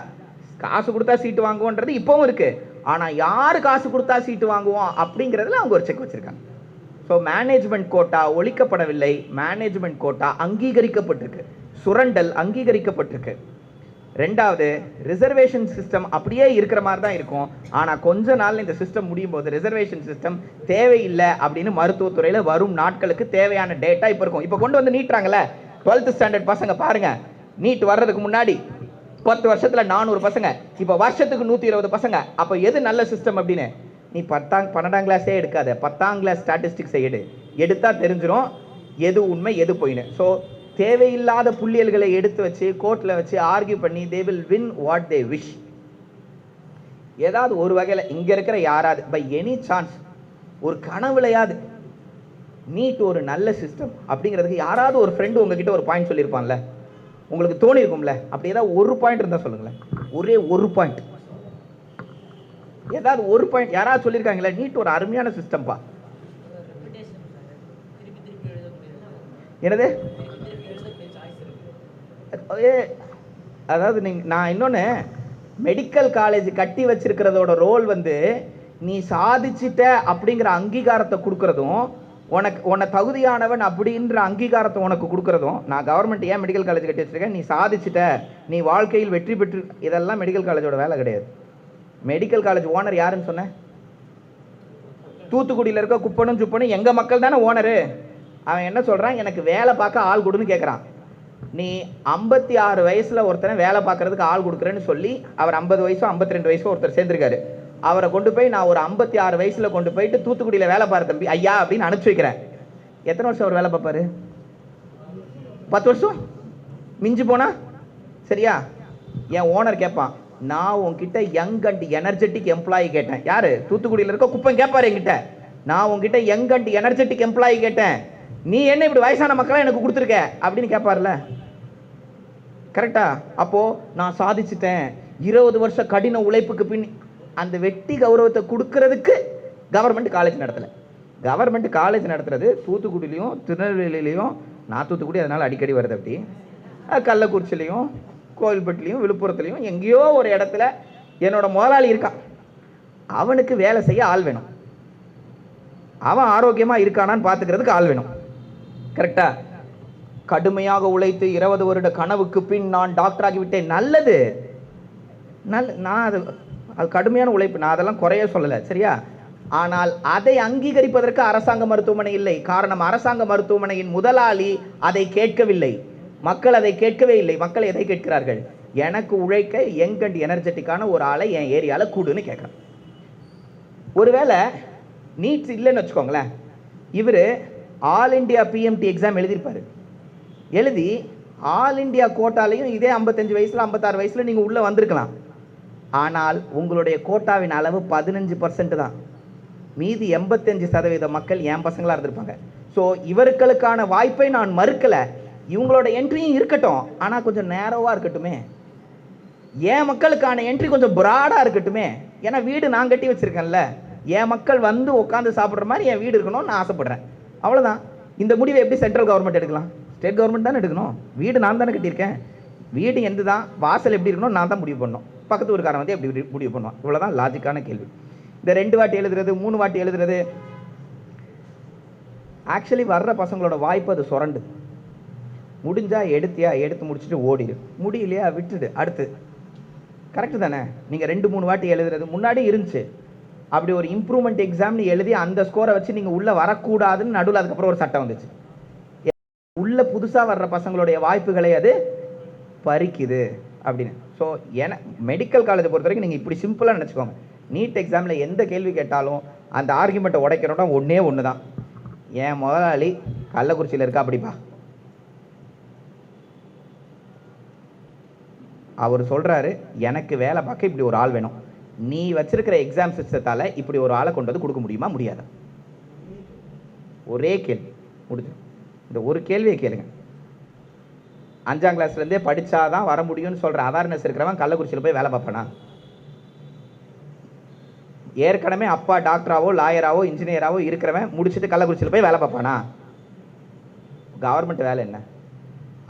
காசு கொடுத்தா சீட்டு வாங்குவோன்றது இப்பவும் இருக்கு. ஆனா யாரு காசு கொடுத்தா சீட்டு வாங்குவோம் அப்படிங்கிறதுல அவங்க ஒரு செக் வச்சிருக்காங்க. ஸோ மேனேஜ்மெண்ட் கோட்டா ஒழிக்கப்படவில்லை, மேனேஜ்மெண்ட் கோட்டா அங்கீகரிக்கப்பட்டிருக்கு, சுரண்டல் அங்கீகரிக்கப்பட்டிருக்கு. ரெண்டாவது, ரிசர்வேஷன் சிஸ்டம் அப்படியே இருக்கிற மாதிரி தான் இருக்கும். ஆனா கொஞ்ச நாள் இந்த சிஸ்டம் முடியும் போது ரிசர்வேஷன் சிஸ்டம் தேவையில்லை அப்படின்னு மருத்துவத்துறையில வரும் நாட்களுக்கு தேவையான டேட்டா இப்ப இருக்கும். இப்ப கொண்டு வந்து நீட்டுறாங்கல்ல 12th ஸ்டாண்டர்ட் பசங்க பாருங்க, நீட் வர்றதுக்கு முன்னாடி 10 வருஷத்துல 400 பசங்க, இப்ப வருஷத்துக்கு 120 பசங்க. அப்ப எது நல்ல சிஸ்டம் அப்படின்னு நீ 12ஆம் கிளாஸே எடுக்காத, 10ஆம் கிளாஸ் ஸ்டாட்டிஸ்டிக்ஸை எடுத்தா தெரிஞ்சிடும் எது உண்மை எது போயின்னு. ஸோ தேவையில்லாத புள்ளியல்களை எடுத்து வச்சு கோர்ட்ல வச்சு ஆர்கியூ பண்ணி they will win what they wish. ஏதாவது ஒரு வகையில் இங்க இருக்கிற யாராவது பை எனி சான்ஸ் ஒரு கனவுலையாவது நீட் ஒரு நல்ல சிஸ்டம் அப்படிங்கிறதுக்கு யாராவது ஒரு ஃப்ரெண்டு உங்ககிட்ட ஒரு பாயிண்ட் சொல்லியிருப்பான்ல, உங்களுக்கு தோணி இருக்கும்ல, அப்படி ஏதாவது ஒரு பாயிண்ட் இருந்தால் சொல்லுங்களேன், ஒரே ஒரு பாயிண்ட். ஏதாவது ஒரு பாயிண்ட் யாராவது சொல்லியிருக்காங்களா? நீட் ஒரு அருமையான சிஸ்டம்பா. என்னது? அதாவது நான் இன்னொன்று, மெடிக்கல் காலேஜ் கட்டி வச்சிருக்கிறதோட ரோல் வந்து நீ சாதிச்சிட்ட அப்படிங்கிற அங்கீகாரத்தை கொடுக்கறதும், உன்னை தகுதியானவன் அப்படின்ற அங்கீகாரத்தை உனக்கு கொடுக்கறதும். நான் கவர்மெண்ட் ஏன் மெடிக்கல் காலேஜ் கட்டி வச்சிருக்கேன், நீ சாதிச்சிட்ட, நீ வாழ்க்கையில் வெற்றி பெற்று, இதெல்லாம் மெடிக்கல் காலேஜோட வேலை கிடையாது. மெடிக்கல் காலேஜ் ஓனர் யாருன்னு சொன்ன? தூத்துக்குடியில் இருக்க குப்பனும் சுப்பனும் எங்கள் மக்கள் தானே ஓனரு. அவன் என்ன சொல்கிறான், எனக்கு வேலை பார்க்க ஆள் கொடுன்னு கேட்குறான். நீ 56 வயசில் ஒருத்தனை வேலை பார்க்கறதுக்கு ஆள் கொடுக்குறேன்னு சொல்லி அவர் 50 வயசோ 52 வயசோ ஒருத்தர் சேர்ந்துருக்காரு. அவரை கொண்டு போய் நான் ஒரு 56 வயசில் கொண்டு போயிட்டு தூத்துக்குடியில் வேலை பாரு தம்பி ஐயா அப்படின்னு அனுப்பிச்சு வைக்கிறேன். எத்தனை வருஷம் அவர் வேலை பார்ப்பாரு? 10 வருஷம் மிஞ்சி போனா. சரியா? என் ஓனர் கேட்பான், நான் உன்கிட்ட யங் அண்ட் எனர்ஜெட்டிக் எம்ப்ளாயி கேட்டேன். யாரு? தூத்துக்குடியில் இருக்க குப்பன் கேட்பாரு என்கிட்ட. நான் உன்கிட்ட யங் அண்ட் எனர்ஜெட்டிக் எம்ப்ளாயி கேட்டேன், நீ என்ன இப்படி வயசான மக்களா எனக்கு கொடுத்துருக்க அப்படின்னு கேட்பார்ல. கரெக்டா? அப்போ நான் சாதிச்சுட்டேன், 20 வருஷ கடின உழைப்புக்கு பின் அந்த வெட்டி கௌரவத்தை கொடுக்கறதுக்கு கவர்மெண்ட் காலேஜ் நடத்தலை. கவர்மெண்ட் காலேஜ் நடத்துறது தூத்துக்குடியிலையும் திருநெல்வேலியிலையும், நான் தூத்துக்குடி அதனால அடிக்கடி வருது, அப்படி கள்ளக்குறிச்சிலையும் கோவில்பட்டிலையும் விழுப்புரத்துலையும் எங்கேயோ ஒரு இடத்துல என்னோட முதலாளி இருக்கான், அவனுக்கு வேலை செய்ய ஆள் வேணும், அவன் ஆரோக்கியமா இருக்கானான்னு பார்த்துக்கிறதுக்கு ஆள் வேணும். கரெக்டா? கடுமையாக உழைத்து 20 வருட கனவுக்கு பின் நான் டாக்டர் ஆகிவிட்டேன். நல்லது, நான் அது கடுமையான உழைப்பு, நான் அதெல்லாம் குறைய சொல்லலை. சரியா? ஆனால் அதை அங்கீகரிப்பதற்கு அரசாங்க மருத்துவமனை இல்லை. காரணம், அரசாங்க மருத்துவமனையின் முதலாளி அதை கேட்கவில்லை, மக்கள் அதை கேட்கவே இல்லை. மக்கள் எதை கேட்கிறார்கள்? எனக்கு உழைக்க யங் அண்ட் எனர்ஜெட்டிக்கான ஒரு ஆளை என் ஏரியாவில் கூடுன்னு கேட்குறேன். ஒருவேளை நீட்ஸ் இல்லைன்னு வச்சுக்கோங்களேன், இவர் ஆல் இண்டியா பிஎம்டி எக்ஸாம் எழுதியிருப்பார். எழுதி ஆல் இண்டியா கோட்டாலையும் இதே 55 வயசில் 56 வயசில் நீங்கள் உள்ளே வந்திருக்கலாம். ஆனால் உங்களுடைய கோட்டாவின் அளவு 15% தான். மீதி 85% மக்கள் என் பசங்களாக இருந்திருப்பாங்க. ஸோ இவர்களுக்கான வாய்ப்பை நான் மறுக்கலை, இவங்களோட என்ட்ரியும் இருக்கட்டும், ஆனால் கொஞ்சம் நேரோவாக இருக்கட்டுமே. என் மக்களுக்கான என்ட்ரி கொஞ்சம் ப்ராடாக இருக்கட்டுமே. ஏன்னா வீடு நான் கட்டி வச்சுருக்கேன்ல, என் மக்கள் வந்து உட்காந்து சாப்பிட்ற மாதிரி என் வீடு இருக்கணும்னு நான் ஆசைப்படுறேன். அவ்வளோதான். இந்த முடிவை எப்படி சென்ட்ரல் கவர்மெண்ட் எடுக்கலாம்? ஸ்டேட் கவர்மெண்ட் தானே எடுக்கணும். வீடு நான் தானே கட்டியிருக்கேன், வீடு எந்த தான், வாசல் எப்படி இருக்கணும் நான் தான் முடிவு பண்ணணும், பக்கத்து ஊருக்காரன் வந்து எப்படி முடிவு பண்ணுவான். இவ்வளோதான் லாஜிக்கான கேள்வி. இந்த 2 வாட்டி எழுதுறது 3 வாட்டி எழுதுறது ஆக்சுவலி வர்ற பசங்களோட வாய்ப்பு அது சுரண்டு. முடிஞ்சா எடுத்து முடிச்சுட்டு ஓடிடு, முடியலையா விட்டுடு, அடுத்து. கரெக்டு தானே? நீங்கள் 2-3 வாட்டி எழுதுறது முன்னாடி இருந்துச்சு. அப்படி ஒரு இம்ப்ரூவ்மெண்ட் எக்ஸாம்னு எழுதி அந்த ஸ்கோரை வச்சு நீங்கள் உள்ளே வரக்கூடாதுன்னு நடுவில் அதுக்கப்புறம் ஒரு சட்டம் வந்துச்சு. உள்ள புதுசாக வர்ற பசங்களுடைய வாய்ப்புகளை அது பறிக்குது அப்படின்னு. ஸோ மெடிக்கல் காலேஜை பொறுத்த வரைக்கும் நீங்கள் இப்படி சிம்பிளாக நினச்சிக்கோங்க. நீட் எக்ஸாமில் எந்த கேள்வி கேட்டாலும் அந்த ஆர்குமெண்ட்டை உடைக்கணும்னா ஒன்று தான், என் முதலாளி கள்ளக்குறிச்சியில் இருக்கா அப்படிப்பா, அவர் சொல்கிறாரு எனக்கு வேலை பார்க்க இப்படி ஒரு ஆள் வேணும், நீ வச்சிருக்கிற எக்ஸாம் சிஸ்டத்தால் இப்படி ஒரு ஆளை கொண்டு வந்து கொடுக்க முடியுமா முடியாதா? ஒரே கேள்வி முடிஞ்சு. இந்த ஒரு கேள்வியை கேளுங்க. 5ஆம் கிளாஸ்லேருந்தே படித்தாதான் வர முடியும்னு சொல்கிற அவேர்னஸ் இருக்கிறவன் கள்ளக்குறிச்சியில் போய் வேலை பார்ப்பானா? ஏற்கனவே அப்பா டாக்டராவோ லாயராவோ இன்ஜினியராவோ இருக்கிறவன் முடிச்சுட்டு கள்ளக்குறிச்சியில் போய் வேலை பார்ப்பானா? கவர்மெண்ட் வேலை என்ன?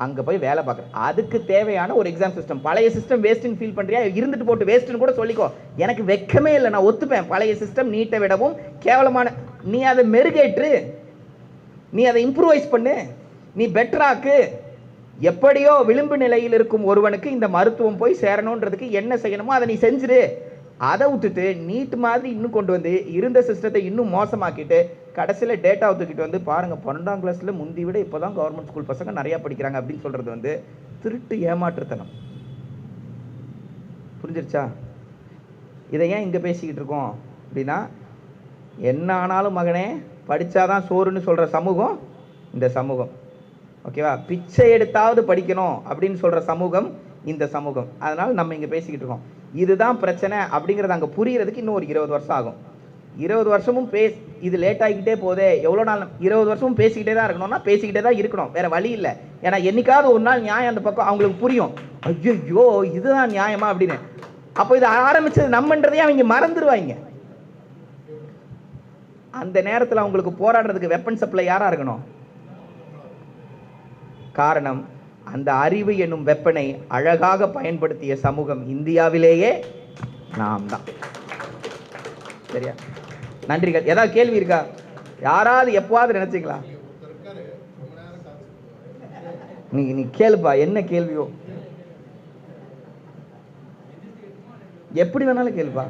அங்கே போய் வேலை பார்க்குறேன். அதுக்கு தேவையான ஒரு எக்ஸாம் சிஸ்டம். பழைய சிஸ்டம் வேஸ்ட்டுன்னு ஃபீல் பண்ணுறியா? இருந்துட்டு போட்டு வேஸ்ட்டுன்னு கூட சொல்லிக்கோ, எனக்கு வெக்கமே இல்லை, நான் ஒத்துப்பேன். பழைய சிஸ்டம் நீட்டை விடவும் கேவலமான. நீ அதை மெருகேற்று, நீ அதை இம்ப்ரூவைஸ் பண்ணு, நீ பெட்டராக்கு. எப்படியோ விளிம்பு நிலையில் இருக்கும் ஒருவனுக்கு இந்த மருத்துவம் போய் சேரணுன்றதுக்கு என்ன செய்யணுமோ அதை நீ செஞ்சிரு. அதை விட்டுட்டு நீட் மாதிரி இன்னும் கொண்டு வந்து இருந்த சிஸ்டத்தை இன்னும் மோசமாக்கிட்டு கடைசியில் டேட்டாவை தூக்கிட்டு வந்து பாருங்கள் 12ஆம் கிளாஸில் முந்தி விட இப்போ தான் கவர்மெண்ட் ஸ்கூல் பசங்க நிறையா படிக்கிறாங்க அப்படின்னு சொல்கிறது வந்து திருட்டு ஏமாற்றுத்தனம். புரிஞ்சிருச்சா? இதை ஏன் இங்கே பேசிக்கிட்டு இருக்கோம் அப்படின்னா, என்ன ஆனாலும் மகனே படித்தாதான் சோறுன்னு சொல்கிற சமூகம் இந்த சமூகம். ஓகேவா? பிச்சை எடுத்தாவது படிக்கணும் அப்படின்னு சொல்கிற சமூகம் இந்த சமூகம். அதனால் நம்ம இங்கே பேசிக்கிட்டு இருக்கோம். இதுதான் பிரச்சனை அப்படிங்கிறது அங்கே புரியறதுக்கு இன்னும் ஒரு 20 வருஷம் ஆகும். 20 வருஷமும் இது லேட் ஆகிக்கிட்டே போதே. எவ்வளோ நாள்? 20 வருஷமும் பேசிக்கிட்டே தான் இருக்கணும்னா பேசிக்கிட்டே தான் இருக்கணும், வேற வழி இல்லை. ஏன்னா என்னைக்காவது ஒரு நாள் நியாயம் அந்த பக்கம் அவங்களுக்கு புரியும். ஐயோ இதுதான் நியாயமா அப்படின்னு. அப்போ இது ஆரம்பிச்சது நம்மன்றதையே அவங்க மறந்துடுவாங்க. அந்த நேரத்தில் அவங்களுக்கு போராடுறதுக்கு வெப்பன் சப்ளை யாரா இருக்கணும்? காரணம், அந்த அறிவு என்னும் வெப்பனை அழகாக பயன்படுத்திய சமூகம் இந்தியாவிலேயே நாம் தான். சரியா? நன்றிகள். ஏதாவது கேள்வி இருக்கா? யாராவது எப்பவாவது நினைச்சீங்களா? நீ கேளுப்பா, என்ன கேள்வியோ எப்படி வேணாலும் கேளுப்பா.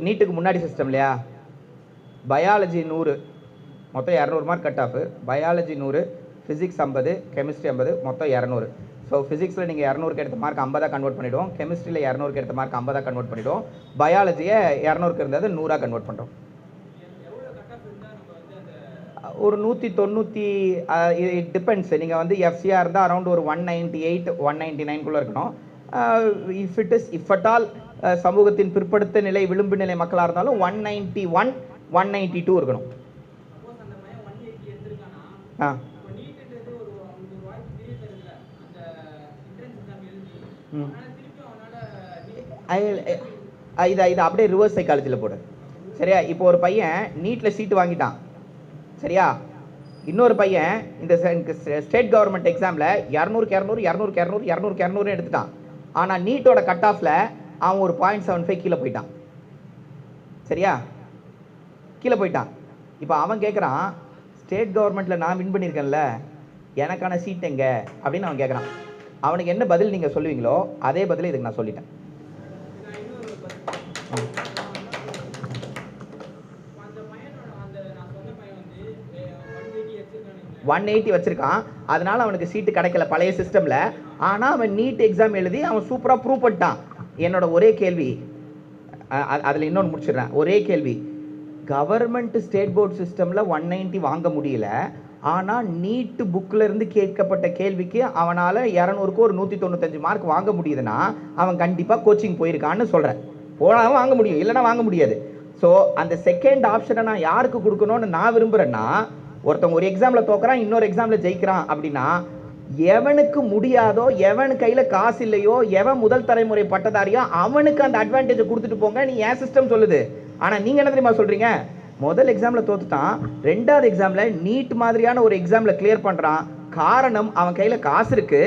நீட்டுக்கு முன்னாடி சிஸ்டம் இல்லையா? பயாலஜி 100, மொத்தம் 200 mark cut off. Biology 100, physics 50, chemistry 50, மொத்தம் 200. ஸோ ஃபிசிக்ஸில் நீங்கள் 200க்கு எடுத்த மார்க் 50 கன்வெர்ட் பண்ணிவிடுவோம். கெமிஸ்ட்ரியில் 200க்கு எடுத்த மார்க் 50 கன்வெர்ட் பண்ணிவிடுவோம். பயாலஜியை 200க்கு இருந்தது 100 கன்வெர்ட் பண்ணுறோம். ஒரு 190, இட் டிபெண்ட்ஸ். நீங்கள் வந்து எஃப்சியாக இருந்தால் அரௌண்ட் ஒரு 198, 199 இருக்கணும். இஃப் அட் ஆல் சமூகத்தின் பிற்படுத்த நிலை, விளிம்பு நிலை மக்களாக இருந்தாலும் 191, 192 இருக்கணும். இது அப்படியே ரிவர்ஸ் சைக்காலஜியில் போடு. சரியா? இப்போ ஒரு பையன் நீட்டில் சீட்டு வாங்கிட்டான். சரியா? இன்னொரு பையன் இந்த ஸ்டேட் கவர்மெண்ட் எக்ஸாமில் 200க்கு 200, 200க்கு 200, 200க்கு 200 எடுத்துட்டான். ஆனால் நீட்டோட கட் ஆஃபில் அவன் ஒரு 0.75 கீழே போயிட்டான். சரியா? கீழே போயிட்டான். இப்போ அவன் கேட்குறான், ஸ்டேட் கவர்மெண்ட்டில் நான் வின் பண்ணியிருக்கேன்ல, எனக்கான சீட் எங்க அப்படின்னு அவன் கேட்குறான். அவனுக்கு என்ன பதில் நீங்கள் சொல்லுவீங்களோ அதே பதில் இதுக்கு நான் சொல்லிட்டேன். 180 வச்சிருக்கான். அதனால அவனுக்கு சீட்டு கிடைக்கல பழைய சிஸ்டம்ல. ஆனால் அவன் நீட் எக்ஸாம் எழுதி அவன் சூப்பராக ப்ரூவ் பண்ணிட்டான். என்னோட ஒரே கேள்வி, அதில் இன்னொன்று முடிச்சிடுறேன். ஒரே கேள்வி, கவர்மெண்ட் ஸ்டேட் போர்ட் சிஸ்டமில் 190 வாங்க முடியல, ஆனால் நீட்டு புக்கில் இருந்து கேட்கப்பட்ட கேள்விக்கு அவனால் 200க்கு ஒரு 195 மார்க் வாங்க முடியுதுன்னா அவன் கண்டிப்பாக கோச்சிங் போயிருக்கான்னு சொல்கிறேன். போனாலும் வாங்க முடியும், இல்லைனா வாங்க முடியாது. ஸோ அந்த செகண்ட் ஆப்ஷனை நான் யாருக்கு கொடுக்கணும்னு நான் விரும்புகிறேன்னா, ஒருத்தவங்க ஒரு எக்ஸாமில் தோக்குறான், இன்னொரு எக்ஸாமில் ஜெயிக்கிறான் அப்படின்னா, எவனுக்கு முடியாதோ, எவன் கையில் காசு இல்லையோ, எவன் முதல் தலைமுறை பட்டதாரியோ அவனுக்கு அந்த அட்வான்டேஜை கொடுத்துட்டு போங்க, நீ ஏன் சிஸ்டம் சொல்லுது. ஆனால் நீங்கள் என்ன தெரியுமா சொல்கிறீங்க? முதல் எக்ஸாமில் தோத்துட்டான், ரெண்டாவது எக்ஸாமில் நீட் மாதிரியான ஒரு எக்ஸாமில் கிளியர் பண்ணுறான். காரணம், அவன் கையில் காசு இருக்கு,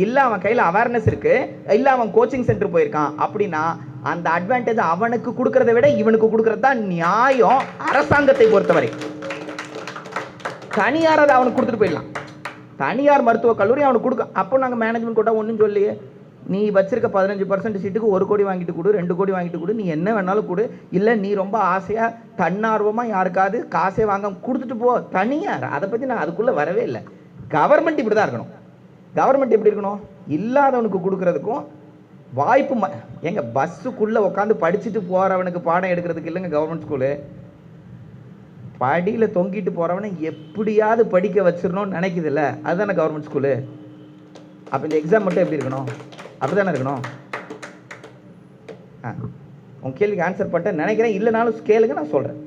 இல்லை அவன் கையில் அவேர்னஸ் இருக்கு, இல்லை அவன் கோச்சிங் சென்டர் போயிருக்கான். அப்படின்னா அந்த அட்வான்டேஜ் அவனுக்கு கொடுக்கறத விட இவனுக்கு கொடுக்கறது தான் நியாயம். அரசாங்கத்தை பொறுத்தவரை தனியார் அதை அவனுக்கு கொடுத்துட்டு போயிடலாம். தனியார் மருத்துவக் கல்லூரி அவனுக்கு கொடுக்க. அப்போ நாங்கள் மேனேஜ்மெண்ட் கூட ஒன்றும் சொல்லியே, நீ வச்சிருக்க 15% சீட்டுக்கு 1 கோடி வாங்கிட்டு கொடு, 2 கோடி வாங்கிட்டு கொடு, நீ என்ன வேணாலும் கொடு, இல்லை நீ ரொம்ப ஆசையாக தன்னார்வமாக யாருக்காவது காசே வாங்க கொடுத்துட்டு போ. தனியார் அதை பற்றி நான் அதுக்குள்ளே வரவே இல்லை. கவர்மெண்ட் இப்படி தான் இருக்கணும். கவர்மெண்ட் எப்படி இருக்கணும்? இல்லாதவனுக்கு கொடுக்கறதுக்கும் வாய்ப்பு. எங்க பஸ்ஸுக்குள்ளே உட்காந்து படிச்சுட்டு போகிறவனுக்கு பாடம் எடுக்கிறதுக்கு இல்லைங்க கவர்மெண்ட் ஸ்கூலு. படியில் தொங்கிட்டு போகிறவனை எப்படியாவது படிக்க வச்சிடணும்னு நினைக்குதுல்ல, அதுதானே கவர்மெண்ட் ஸ்கூலு. அப்போ இந்த எக்ஸாம் மட்டும் எப்படி இருக்கணும்? அப்படி தானே இருக்கணும். உன் கேள்விக்கு ஆன்சர் பண்ணிட்டேன் நினைக்கிறேன். இல்லைனாலும் கேளுங்க, நான் சொல்கிறேன்.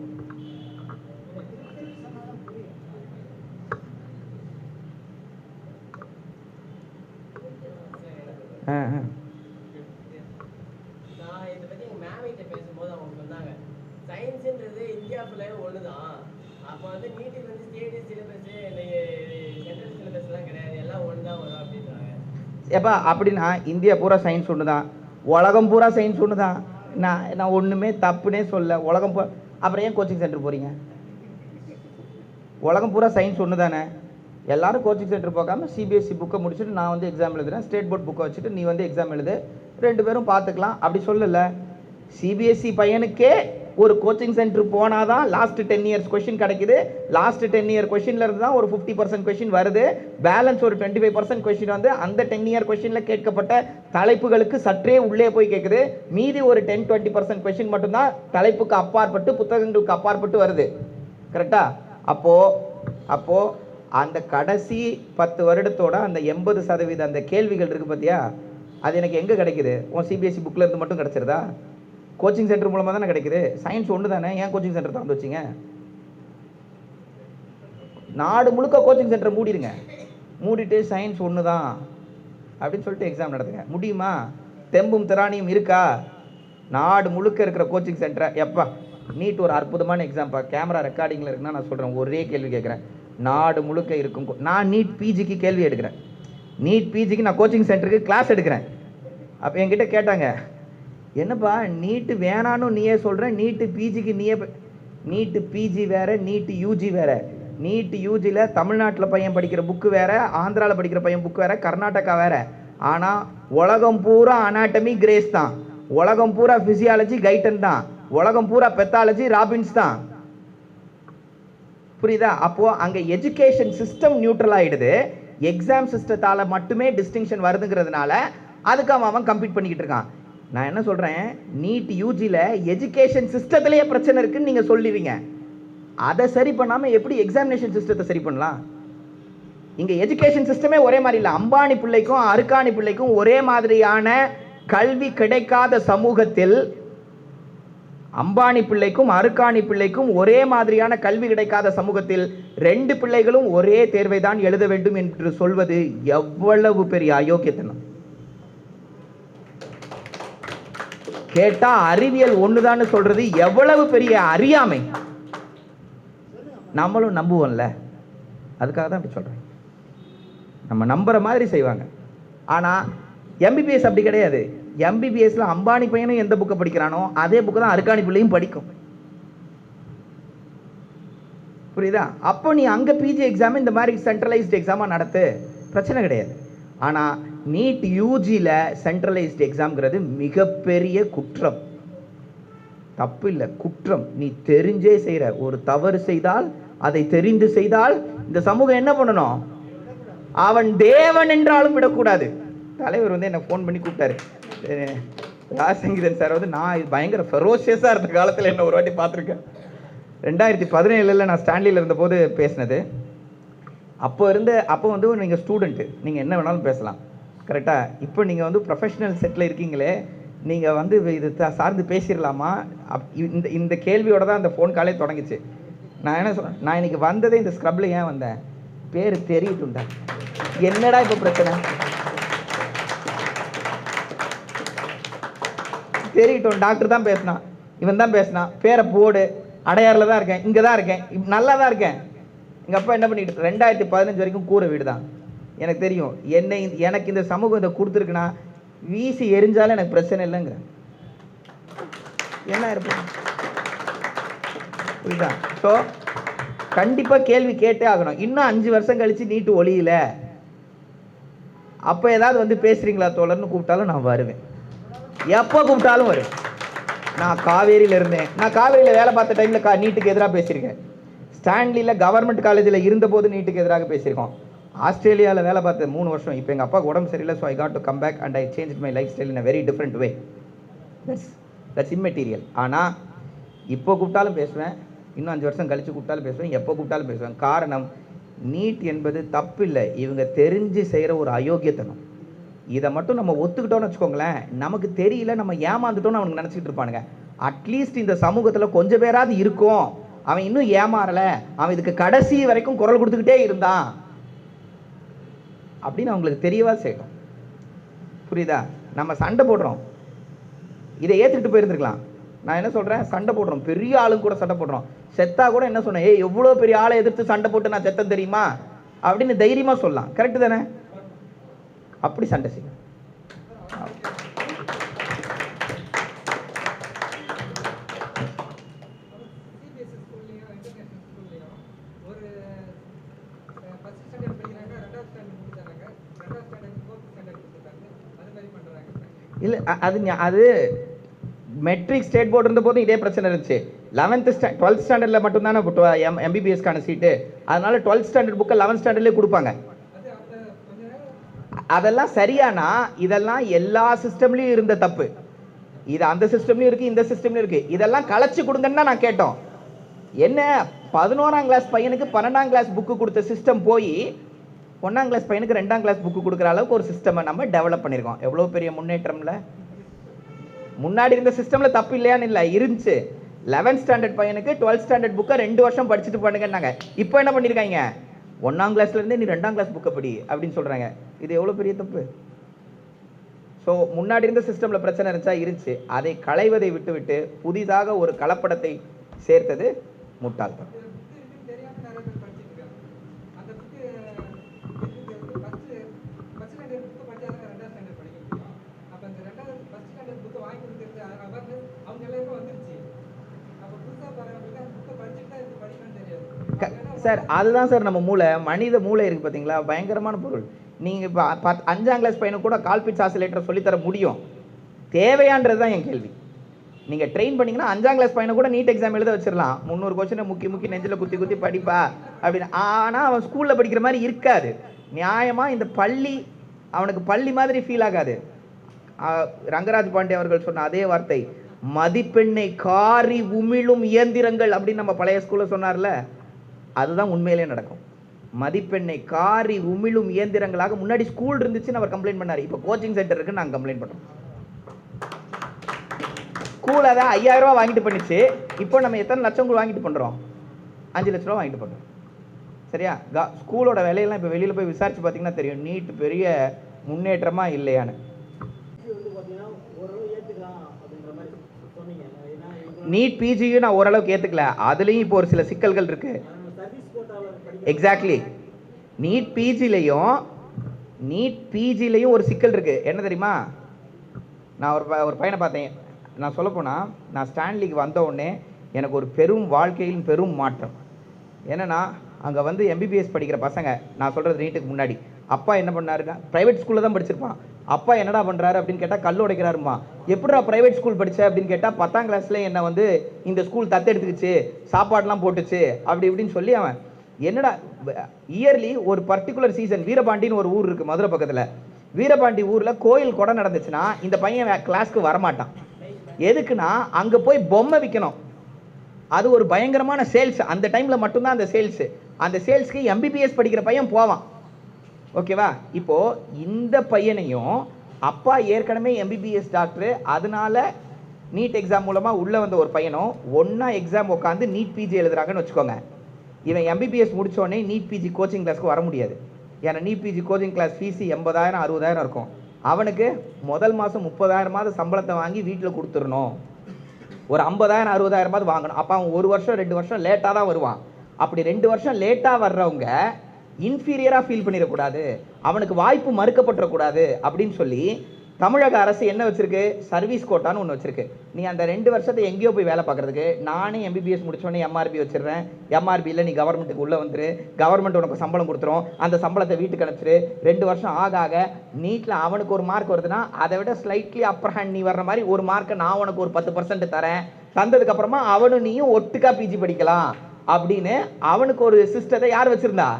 எப்பா அப்படின்னா இந்தியா பூரா சயின்ஸ் ஒன்று தான், உலகம் பூரா சயின்ஸ் ஒன்று தான். நான் ஒன்றுமே தப்புனே சொல்ல. உலகம் பூரா அப்புறம் ஏன் கோச்சிங் சென்டர் போகிறீங்க? உலகம் பூரா சயின்ஸ் ஒன்று தானே. எல்லாரும் கோச்சிங் சென்டர் போகாமல் சிபிஎஸ்சி புக்கை முடிச்சுட்டு நான் வந்து எக்ஸாம் எழுதுறேன், ஸ்டேட் போர்ட் புக்கை வச்சுட்டு நீ வந்து எக்ஸாம் எழுது, 2 பேரும் பார்த்துக்கலாம். அப்படி சொல்லலை. சிபிஎஸ்சி பையனுக்கே ஒரு கோச்சிங் சென்டர் போனாதான் லாஸ்ட் 10 இயர்ஸ் கொஸ்டின் கிடைக்குது. லாஸ்ட் 10 இயர் கொஸ்டின்ல இருந்து தான் ஒரு 50% கொஸ்டின் வருது. பேலன்ஸ் ஒரு 25% கொஸ்டின் வந்து அந்த 10 இயர் கொஸ்டின்ல கேட்கப்பட்ட தலைப்புகளுக்கு சற்றே உள்ளே போய் கேட்குது. மீதி ஒரு 10-20% கொஸ்டின் மட்டும்தான் தலைப்புக்கு அப்பாற்பட்டு புத்தகங்களுக்கு அப்பாற்பட்டு வருது. கரெக்டா? அப்போ அந்த கடைசி 10 வருடத்தோட அந்த 80% அந்த கேள்விகள் இருக்கு பார்த்தியா, அது எனக்கு எங்கே கிடைக்குது? உன் சிபிஎஸ்சி புக்கில் இருந்து மட்டும் கிடச்சிருதா? கோச்சிங் சென்டர் மூலமாக தானே கிடைக்குது. சயின்ஸ் ஒன்று தானே, ஏன் கோச்சிங் சென்டர் திறந்து வச்சிங்க? நாடு முழுக்க கோச்சிங் சென்டர் மூடிடுங்க, மூடிட்டு சயின்ஸ் ஒன்று தான் அப்படின்னு சொல்லிட்டு எக்ஸாம் நடத்துங்க. முடியுமா? தெம்பும் திராணியும் இருக்கா? நாடு முழுக்க இருக்கிற கோச்சிங் சென்டரை எப்பா நீட் ஒரு அற்புதமான எக்ஸாம்பா, கேமரா ரெக்கார்டிங்கில் இருக்குன்னா நான் சொல்கிறேன், ஒரே கேள்வி கேட்குறேன். நாடு முழுக்க இருக்கும். நான் நீட் பிஜிக்கு கேள்வி எடுக்கிறேன், நீட் பிஜிக்கு நான் கோச்சிங் சென்டருக்கு கிளாஸ் எடுக்கிறேன். அப்போ என்கிட்ட கேட்டாங்க, என்னப்பா நீட்டு வேணான்னு நீயே சொல்கிற, நீட்டு பிஜிக்கு நீயே. நீட்டு பிஜி வேறு, நீட்டு யூஜி வேறு. நீட்டு யூஜியில் தமிழ்நாட்டில் பையன் படிக்கிற புக்கு வேறு, ஆந்திராவில் படிக்கிற பையன் புக்கு வேறு, கர்நாடகா வேறு. ஆனால் உலகம் பூரா அனாட்டமி கிரேஸ் தான், உலகம் பூரா ஃபிசியாலஜி கைட்டன் தான், உலகம் பூரா பெத்தாலஜி ராபின்ஸ் தான். புரியுதா? அப்போது அங்கே எஜுகேஷன் சிஸ்டம் நியூட்ரல் ஆகிடுது. எக்ஸாம் சிஸ்டத்தால் மட்டுமே டிஸ்டிங்ஷன் வருதுங்கிறதுனால அதுக்கு அவன் கம்ப்ளீட் பண்ணிக்கிட்டு இருக்கான். நான் என்ன சொல்கிறேன், நீட் யூஜியில் எஜுகேஷன் சிஸ்டத்திலேயே பிரச்சனை இருக்குன்னு நீங்கள் சொல்லுவீங்க. அதை சரி பண்ணாமல் எப்படி எக்ஸாமினேஷன் சிஸ்டத்தை சரி பண்ணலாம்? இங்கே எஜுகேஷன் சிஸ்டமே ஒரே மாதிரி இல்லை. அம்பானி பிள்ளைக்கும் அருக்காணி பிள்ளைக்கும் ஒரே மாதிரியான கல்வி கிடைக்காத சமூகத்தில், அம்பானி பிள்ளைக்கும் அருக்காணி பிள்ளைக்கும் ஒரே மாதிரியான கல்வி கிடைக்காத சமூகத்தில் 2 பிள்ளைகளும் ஒரே தேர்வை தான் எழுத வேண்டும் என்று சொல்வது எவ்வளவு பெரிய அயோக்கியத்தனம். கேட்டா அறிவியல் ஒண்ணுதான்னு சொல்றது எவ்வளவு பெரிய அறியாமை. நம்மளும் நம்புவோம்ல, அதுக்காக தான் அப்படி சொல்றேன். நம்ம நம்புற மாதிரி செய்வாங்க. ஆனா எம்பிபிஎஸ் அப்படி கிடையாது. எம்பிபிஎஸ்ல அம்பானி பையனும் எந்த புக்கை படிக்கிறானோ அதே புக்கை தான் அருக்காணி பிள்ளையும் படிக்கும். புரியுதா? அப்போ நீ அங்க பிஜி எக்ஸாம் இந்த மாதிரி சென்ட்ரலைஸ்டு எக்ஸாமா நடத்து, பிரச்சனை கிடையாது. ஆனா நீட் யூஜியில் சென்ட்ரலைஸ்டு எக்ஸாம்ங்கிறது மிகப்பெரிய குற்றம். தப்பு இல்லை, குற்றம். நீ தெரிஞ்சே செய்கிற ஒரு தவறு செய்தால், அதை தெரிந்து செய்தால் இந்த சமூகம் என்ன பண்ணணும்? அவன் தேவன் என்றாலும் விடக்கூடாது. தலைவர் வந்து என்னை ஃபோன் பண்ணி கூப்பிட்டாரு. ராஜசங்கீதன் சார் வந்து, நான் பயங்கர ஃபெரோஷியஸாக இருந்த காலத்தில் என்ன ஒரு வாட்டி பார்த்துருக்கேன். 2017 நான் ஸ்டான்லியில் இருந்தபோது பேசினது. அப்போ வந்து நீங்கள் ஸ்டூடெண்ட்டு, நீங்கள் என்ன வேணாலும் பேசலாம், கரெக்டாக? இப்போ நீங்கள் வந்து ப்ரொஃபஷனல் செட்டில் இருக்கீங்களே, நீங்கள் வந்து இது சார்ந்து பேசிடலாமா? இந்த கேள்வியோட தான் அந்த ஃபோன் காலே தொடங்கிச்சு. நான் என்ன சொன்னேன், நான் இன்னைக்கு வந்ததே இந்த ஸ்க்ரப்பில் ஏன் வந்தேன்? பேர் தெரியட்டுண்டா. என்னடா இப்போ பிரச்சனை? தெரியட்டும். டாக்டர் தான் பேசினான், இவன் தான் பேசினான், பேரை போடு, அடையாறில் தான் இருக்கேன், இங்கே தான் இருக்கேன், நல்லா தான் இருக்கேன். எங்கள் அப்பா என்ன பண்ணிட்டு 2015 வரைக்கும் கூரை வீடு தான். எனக்கு தெரியும், எனக்கு இந்த சமூகம் இதை கொடுத்துருக்குன்னா வீசி எரிஞ்சாலும் எனக்கு பிரச்சனை இல்லைங்க. என்ன இருப்பேன், புரியுதா? ஸோ கண்டிப்பாக கேள்வி கேட்டே ஆகணும். இன்னும் 5 வருஷம் கழித்து நீட்டு ஒளியில அப்போ ஏதாவது வந்து பேசுகிறீங்களா தோழர்னு கூப்பிட்டாலும் நான் வருவேன், எப்போ கூப்பிட்டாலும் வருவேன். நான் காவேரியில் இருந்தேன், நான் காவேரியில் வேலை பார்த்த டைமில் நீட்டுக்கு எதிராக பேசியிருக்கேன். ஸ்டான்லியில் கவர்மெண்ட் காலேஜில் இருந்தபோது நீட்டுக்கு எதிராக பேசியிருக்கோம். ஆஸ்திரேலியாவில் வேலை பார்த்த 3 வருஷம். இப்போ எங்கள் அப்பாவுக்கு உடம்பு சரியில்லை, so I got to come back and I change my life style in a very different way. That's immaterial. ஆனால் இப்போ கூப்பிட்டாலும் பேசுவேன், இன்னும் 5 வருஷம் கழித்து கூப்பிட்டாலும் பேசுவேன், எப்போ கூப்பிட்டாலும் பேசுவேன். காரணம், நீட் என்பது தப்பு இல்லை, இவங்க தெரிஞ்சு செய்கிற ஒரு அயோக்கியத்தனம். இதை மட்டும் நம்ம ஒத்துக்கிட்டோன்னு வச்சுக்கோங்களேன், நமக்கு தெரியல, நம்ம ஏமாந்துட்டோன்னு அவனுக்கு நினச்சிக்கிட்டு இருப்பானுங்க. அட்லீஸ்ட் இந்த சமூகத்தில் கொஞ்சம் பேராது இருக்கும், அவன் இன்னும் ஏமாறலை, அவன் இதுக்கு கடைசி வரைக்கும் குரல் கொடுத்துக்கிட்டே இருந்தான் அப்படின்னு அவங்களுக்கு தெரியவா செய்யணும். புரியுதா? நம்ம சண்டை போடுறோம், இதை ஏற்றுக்கிட்டு போயிருந்துருக்கலாம். நான் என்ன சொல்கிறேன், சண்டை போடுறோம், பெரிய ஆளுங்க கூட சண்டை போடுறோம். செத்தா கூட என்ன சொன்னேன், ஏய் எவ்வளோ பெரிய ஆளை எதிர்த்து சண்டை போட்டு நான் செத்தம் தெரியுமா அப்படின்னு தைரியமாக சொல்லலாம். கரெக்டு தானே? அப்படி சண்டை செய்யணும். இல்லை, அது மெட்ரிக் ஸ்டேட் போர்டு இருந்த போதும் இதே பிரச்சனை இருந்துச்சு. 12th ஸ்டாண்டர்டில் மட்டும்தானே எம்பிபிஎஸ்க்கான சீட்டு, அதனால 12th ஸ்டாண்டர்ட் புக்கை 11th ஸ்டாண்டர்ட்லேயே கொடுப்பாங்க. அதெல்லாம் சரியானா? இதெல்லாம் எல்லா சிஸ்டம்லையும் இருந்த தப்பு. இது அந்த சிஸ்டம்லையும் இருக்குது, இந்த சிஸ்டம்லையும் இருக்குது. இதெல்லாம் கலைச்சி கொடுங்கன்னா நான் கேட்டோம். என்ன 11ஆம் கிளாஸ் பையனுக்கு 12ஆம் கிளாஸ் புக்கு கொடுத்த சிஸ்டம் போய் 1ஆம் கிளாஸ் பையனுக்கு 2ஆம் கிளாஸ் புக்கு கொடுக்குற அளவுக்கு ஒரு சிஸ்டமை நம்ம டெவலப் பண்ணியிருக்கோம். எவ்வளோ பெரிய முன்னேற்றம்ல. முன்னாடி இருந்த சிஸ்டமில் தப்பு இல்லையான்னு இல்லை, இருந்துச்சு. 11th ஸ்டாண்டர்ட் பையனுக்கு 12th ஸ்டாண்டர்ட் புக்கை 2 வருஷம் படிச்சுட்டு பண்ணுங்கன்னாங்க. இப்போ என்ன பண்ணியிருக்காங்க, 1ஆம் கிளாஸ்லேருந்தே நீ 2ஆம் கிளாஸ் புக்கை படி அப்படின்னு சொல்கிறாங்க. இது எவ்வளோ பெரிய தப்பு. ஸோ முன்னாடி இருந்த சிஸ்டமில் பிரச்சனை இருந்துச்சு, அதை களைவதை விட்டுவிட்டு புதிதாக ஒரு கலப்படத்தை சேர்த்தது முட்டாள்தான். சார் அதுதான் சார் நம்ம மூளை, மனித மூளை இருக்குது பார்த்தீங்களா, பயங்கரமான பொருள். நீங்கள் இப்போ 5ஆம் கிளாஸ் பையனுக்கு கூட கால்பிட்ஸ் ஆசிலேட்டர் சொல்லித்தர முடியும், தேவையான்றது தான் என் கேள்வி. நீங்கள் ட்ரெயின் பண்ணிங்கன்னா 5ஆம் கிளாஸ் பையனை கூட நீட் எக்ஸாம் எழுத வச்சிடலாம். 300 கொஸ்டினை முக்கி நெஞ்சில் குத்தி படிப்பா அப்படின்னு. ஆனால் அவன் ஸ்கூலில் படிக்கிற மாதிரி இருக்காது. நியாயமாக இந்த பள்ளி அவனுக்கு பள்ளி மாதிரி ஃபீல் ஆகாது. ரங்கராஜ் பாண்டே அவர்கள் சொன்ன அதே வார்த்தை, மதிப்பெண்ணை காரி உமிழும் இயந்திரங்கள் அப்படின்னு நம்ம பழைய ஸ்கூலில் சொன்னார்ல, அதுதான் உண்மையிலே நடக்கும். மதிப்பெண்ணை காரி உமிழும் இயந்திரங்களாக முன்னாடி ஸ்கூல் இருந்துச்சுன்னு அவர் கம்ப்ளைண்ட் பண்ணார். இப்போ கோச்சிங் சென்டர் இருக்குன்னு நாங்கள் கம்ப்ளைண்ட் பண்ணுறோம். ஸ்கூல் அதை 5000 ரூபா வாங்கிட்டு பண்ணிச்சு, இப்போ நம்ம எத்தனை லட்சம் வாங்கிட்டு பண்ணுறோம், 5 லட்ச ரூபா வாங்கிட்டு பண்ணுறோம். சரியா? ஸ்கூலோட விலையெல்லாம் இப்போ வெளியில் போய் விசாரிச்சு பார்த்தீங்கன்னா தெரியும், நீட் பெரிய முன்னேற்றமா இல்லையான்னு. நீட் பிஜியும் நான் ஓரளவுக்கு ஏற்றுக்கல, அதுலேயும் இப்போ ஒரு சில சிக்கல்கள் இருக்கு. எக்ஸாக்ட்லி, நீட் பிஜிலையும் ஒரு சிக்கல் இருக்கு. என்ன தெரியுமா, நான் ஒரு பையனை பார்த்தேன். நான் சொல்ல போனால், நான் ஸ்டான்லிக்கு வந்த உடனே எனக்கு ஒரு பெரும் வாழ்க்கையில் பெரும் மாற்றம். என்னன்னா, அங்கே வந்து எம்பிபிஎஸ் படிக்கிற பசங்க, நான் சொல்கிறது நீட்டுக்கு முன்னாடி, அப்பா என்ன பண்ணாருன்னா ப்ரைவேட் ஸ்கூலில் தான் படிச்சிருப்பான். அப்பா என்னடா பண்ணுறாரு அப்படின்னு கேட்டால் கல் உடைக்கிறாருமா. எப்படா ப்ரைவேட் ஸ்கூல் படித்த அப்படின்னு கேட்டால் 10ஆம் கிளாஸில் என்னை வந்து இந்த ஸ்கூல் தத்தெடுத்துக்குச்சு, சாப்பாடெலாம் போட்டுச்சு அப்படி இப்படின்னு சொல்லி அவன் என்னடா இயர்லி ஒரு பர்டிகுலர் சீசன், வீரபாண்டின்னு ஒரு ஊர் இருக்குது மதுரை பக்கத்தில், வீரபாண்டி ஊரில் கோயில் கொடை நடந்துச்சுன்னா இந்த பையன் கிளாஸ்க்கு வரமாட்டான். எதுக்குன்னா அங்கே போய் பொம்மை விற்கணும், அது ஒரு பயங்கரமான சேல்ஸ். அந்த டைமில் மட்டும்தான் அந்த சேல்ஸு. அந்த சேல்ஸ்க்கு எம்பிபிஎஸ் படிக்கிற பையன் போவான். ஓகேவா? இப்போது இந்த பையனையும் அப்பா ஏற்கனவே எம்பிபிஎஸ் டாக்டரு, அதனால நீட் எக்ஸாம் மூலமாக உள்ளே வந்த ஒரு பையனும் ஒன்றா எக்ஸாம் உட்காந்து நீட் பிஜி எழுதுறாங்கன்னு வச்சுக்கோங்க. இவன் எம்பிபிஎஸ் முடித்தோடனே நீட் பிஜி கோச்சிங் கிளாஸ்க்கு வர முடியாது. ஏன்னா NEET PG coaching class fees 80,000 60,000 இருக்கும். அவனுக்கு முதல் மாதம் 30,000 சம்பளத்தை வாங்கி வீட்டில் கொடுத்துடணும், ஒரு 50,000 60,000 வாங்கணும். அப்போ அவன் 1 வருஷம் 2 வருஷம் லேட்டாக தான் வருவான். அப்படி 2 வருஷம் லேட்டாக வர்றவங்க இன்ஃபீரியராக ஃபீல் பண்ணிடக்கூடாது, அவனுக்கு வாய்ப்பு மறுக்கப்பட்டுறக்கூடாது அப்படின்னு சொல்லி தமிழக அரசு என்ன வச்சிருக்கு, சர்வீஸ் கோட்டான்னு ஒன்று வச்சிருக்கு. நீ அந்த 2 வருஷத்தை எங்கேயோ போய் வேலை பார்க்கறதுக்கு, நானே எம்பிபிஎஸ் முடிச்சோடனே எம்ஆர்பி வச்சிடுறேன், எம்ஆர்பியில் நீ கவர்மெண்ட்டுக்கு உள்ளே வந்துரு, கவர்மெண்ட் உனக்கு சம்பளம் கொடுத்துரும், அந்த சம்பளத்தை வீட்டுக்கு அனுப்பிச்சிரு. 2 வருஷம் ஆக நீட்டில் அவனுக்கு ஒரு மார்க் வருதுன்னா அதை விட ஸ்லைட்லி அப்பர் ஹேண்ட் நீ வர்ற மாதிரி ஒரு மார்க்கை நான் உனக்கு ஒரு 10% தரேன், தந்ததுக்கப்புறமா அவனும் நீயும் ஒட்டுக்கா பிஜி படிக்கலாம் அப்படின்னு அவனுக்கு ஒரு சிஸ்டத்தை யார் வச்சிருந்தா,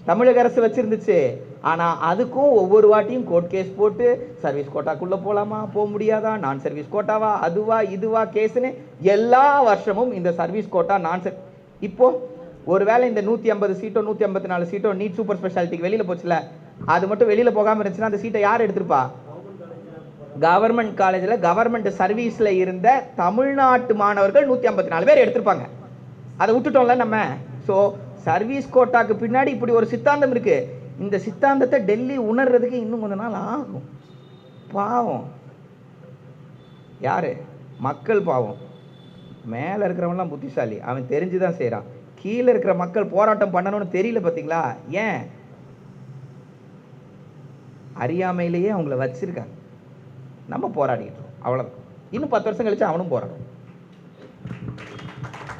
தமிழக அரசு வச்சிருந்துச்சு. ஆனால் அதுக்கும் ஒவ்வொரு வாட்டியும் கோர்ட் கேஸ் போட்டு சர்வீஸ் கோட்டாக்குள்ளே போகலாமா போக முடியாதா, நான் சர்வீஸ் கோட்டாவா அதுவா இதுவா கேஸுன்னு எல்லா வருஷமும் இந்த சர்வீஸ் கோட்டா இப்போது ஒருவேளை இந்த 150 சீட்டோ 154 சீட்டோ நீட் சூப்பர் ஸ்பெஷாலிட்டிக்கு வெளியில் போச்சுல, அது மட்டும் வெளியில் போகாமல் இருந்துச்சுன்னா அந்த சீட்டை யார் எடுத்திருப்பா, கவர்மெண்ட் காலேஜில் கவர்மெண்ட் சர்வீஸில் இருந்த தமிழ்நாட்டு மாணவர்கள் 154 பேர் எடுத்திருப்பாங்க. அதை விட்டுட்டோம்ல நம்ம. ஸோ சர்வீஸ் கோட்டாக்கு பின்னாடி இப்படி ஒரு சித்தாந்தம் இருக்கு. இந்த சித்தாந்தத்தை டெல்லி உணர்றதுக்கு இன்னும் கொஞ்ச நாள் ஆகும். பாவம் யாரு, மக்கள் பாவம். மேலே இருக்கிறவங்களாம் புத்திசாலி, அவன் தெரிஞ்சுதான் செய்கிறான். கீழே இருக்கிற மக்கள் போராட்டம் பண்ணணும்னு தெரியல. பார்த்தீங்களா? ஏன் அறியாமையிலேயே அவங்கள வச்சிருக்காங்க. நம்ம போராடிக்கிட்டு இருக்கோம், அவ்வளோதான். இன்னும் 10 வருஷம் கழிச்சு அவனும் போராடும்.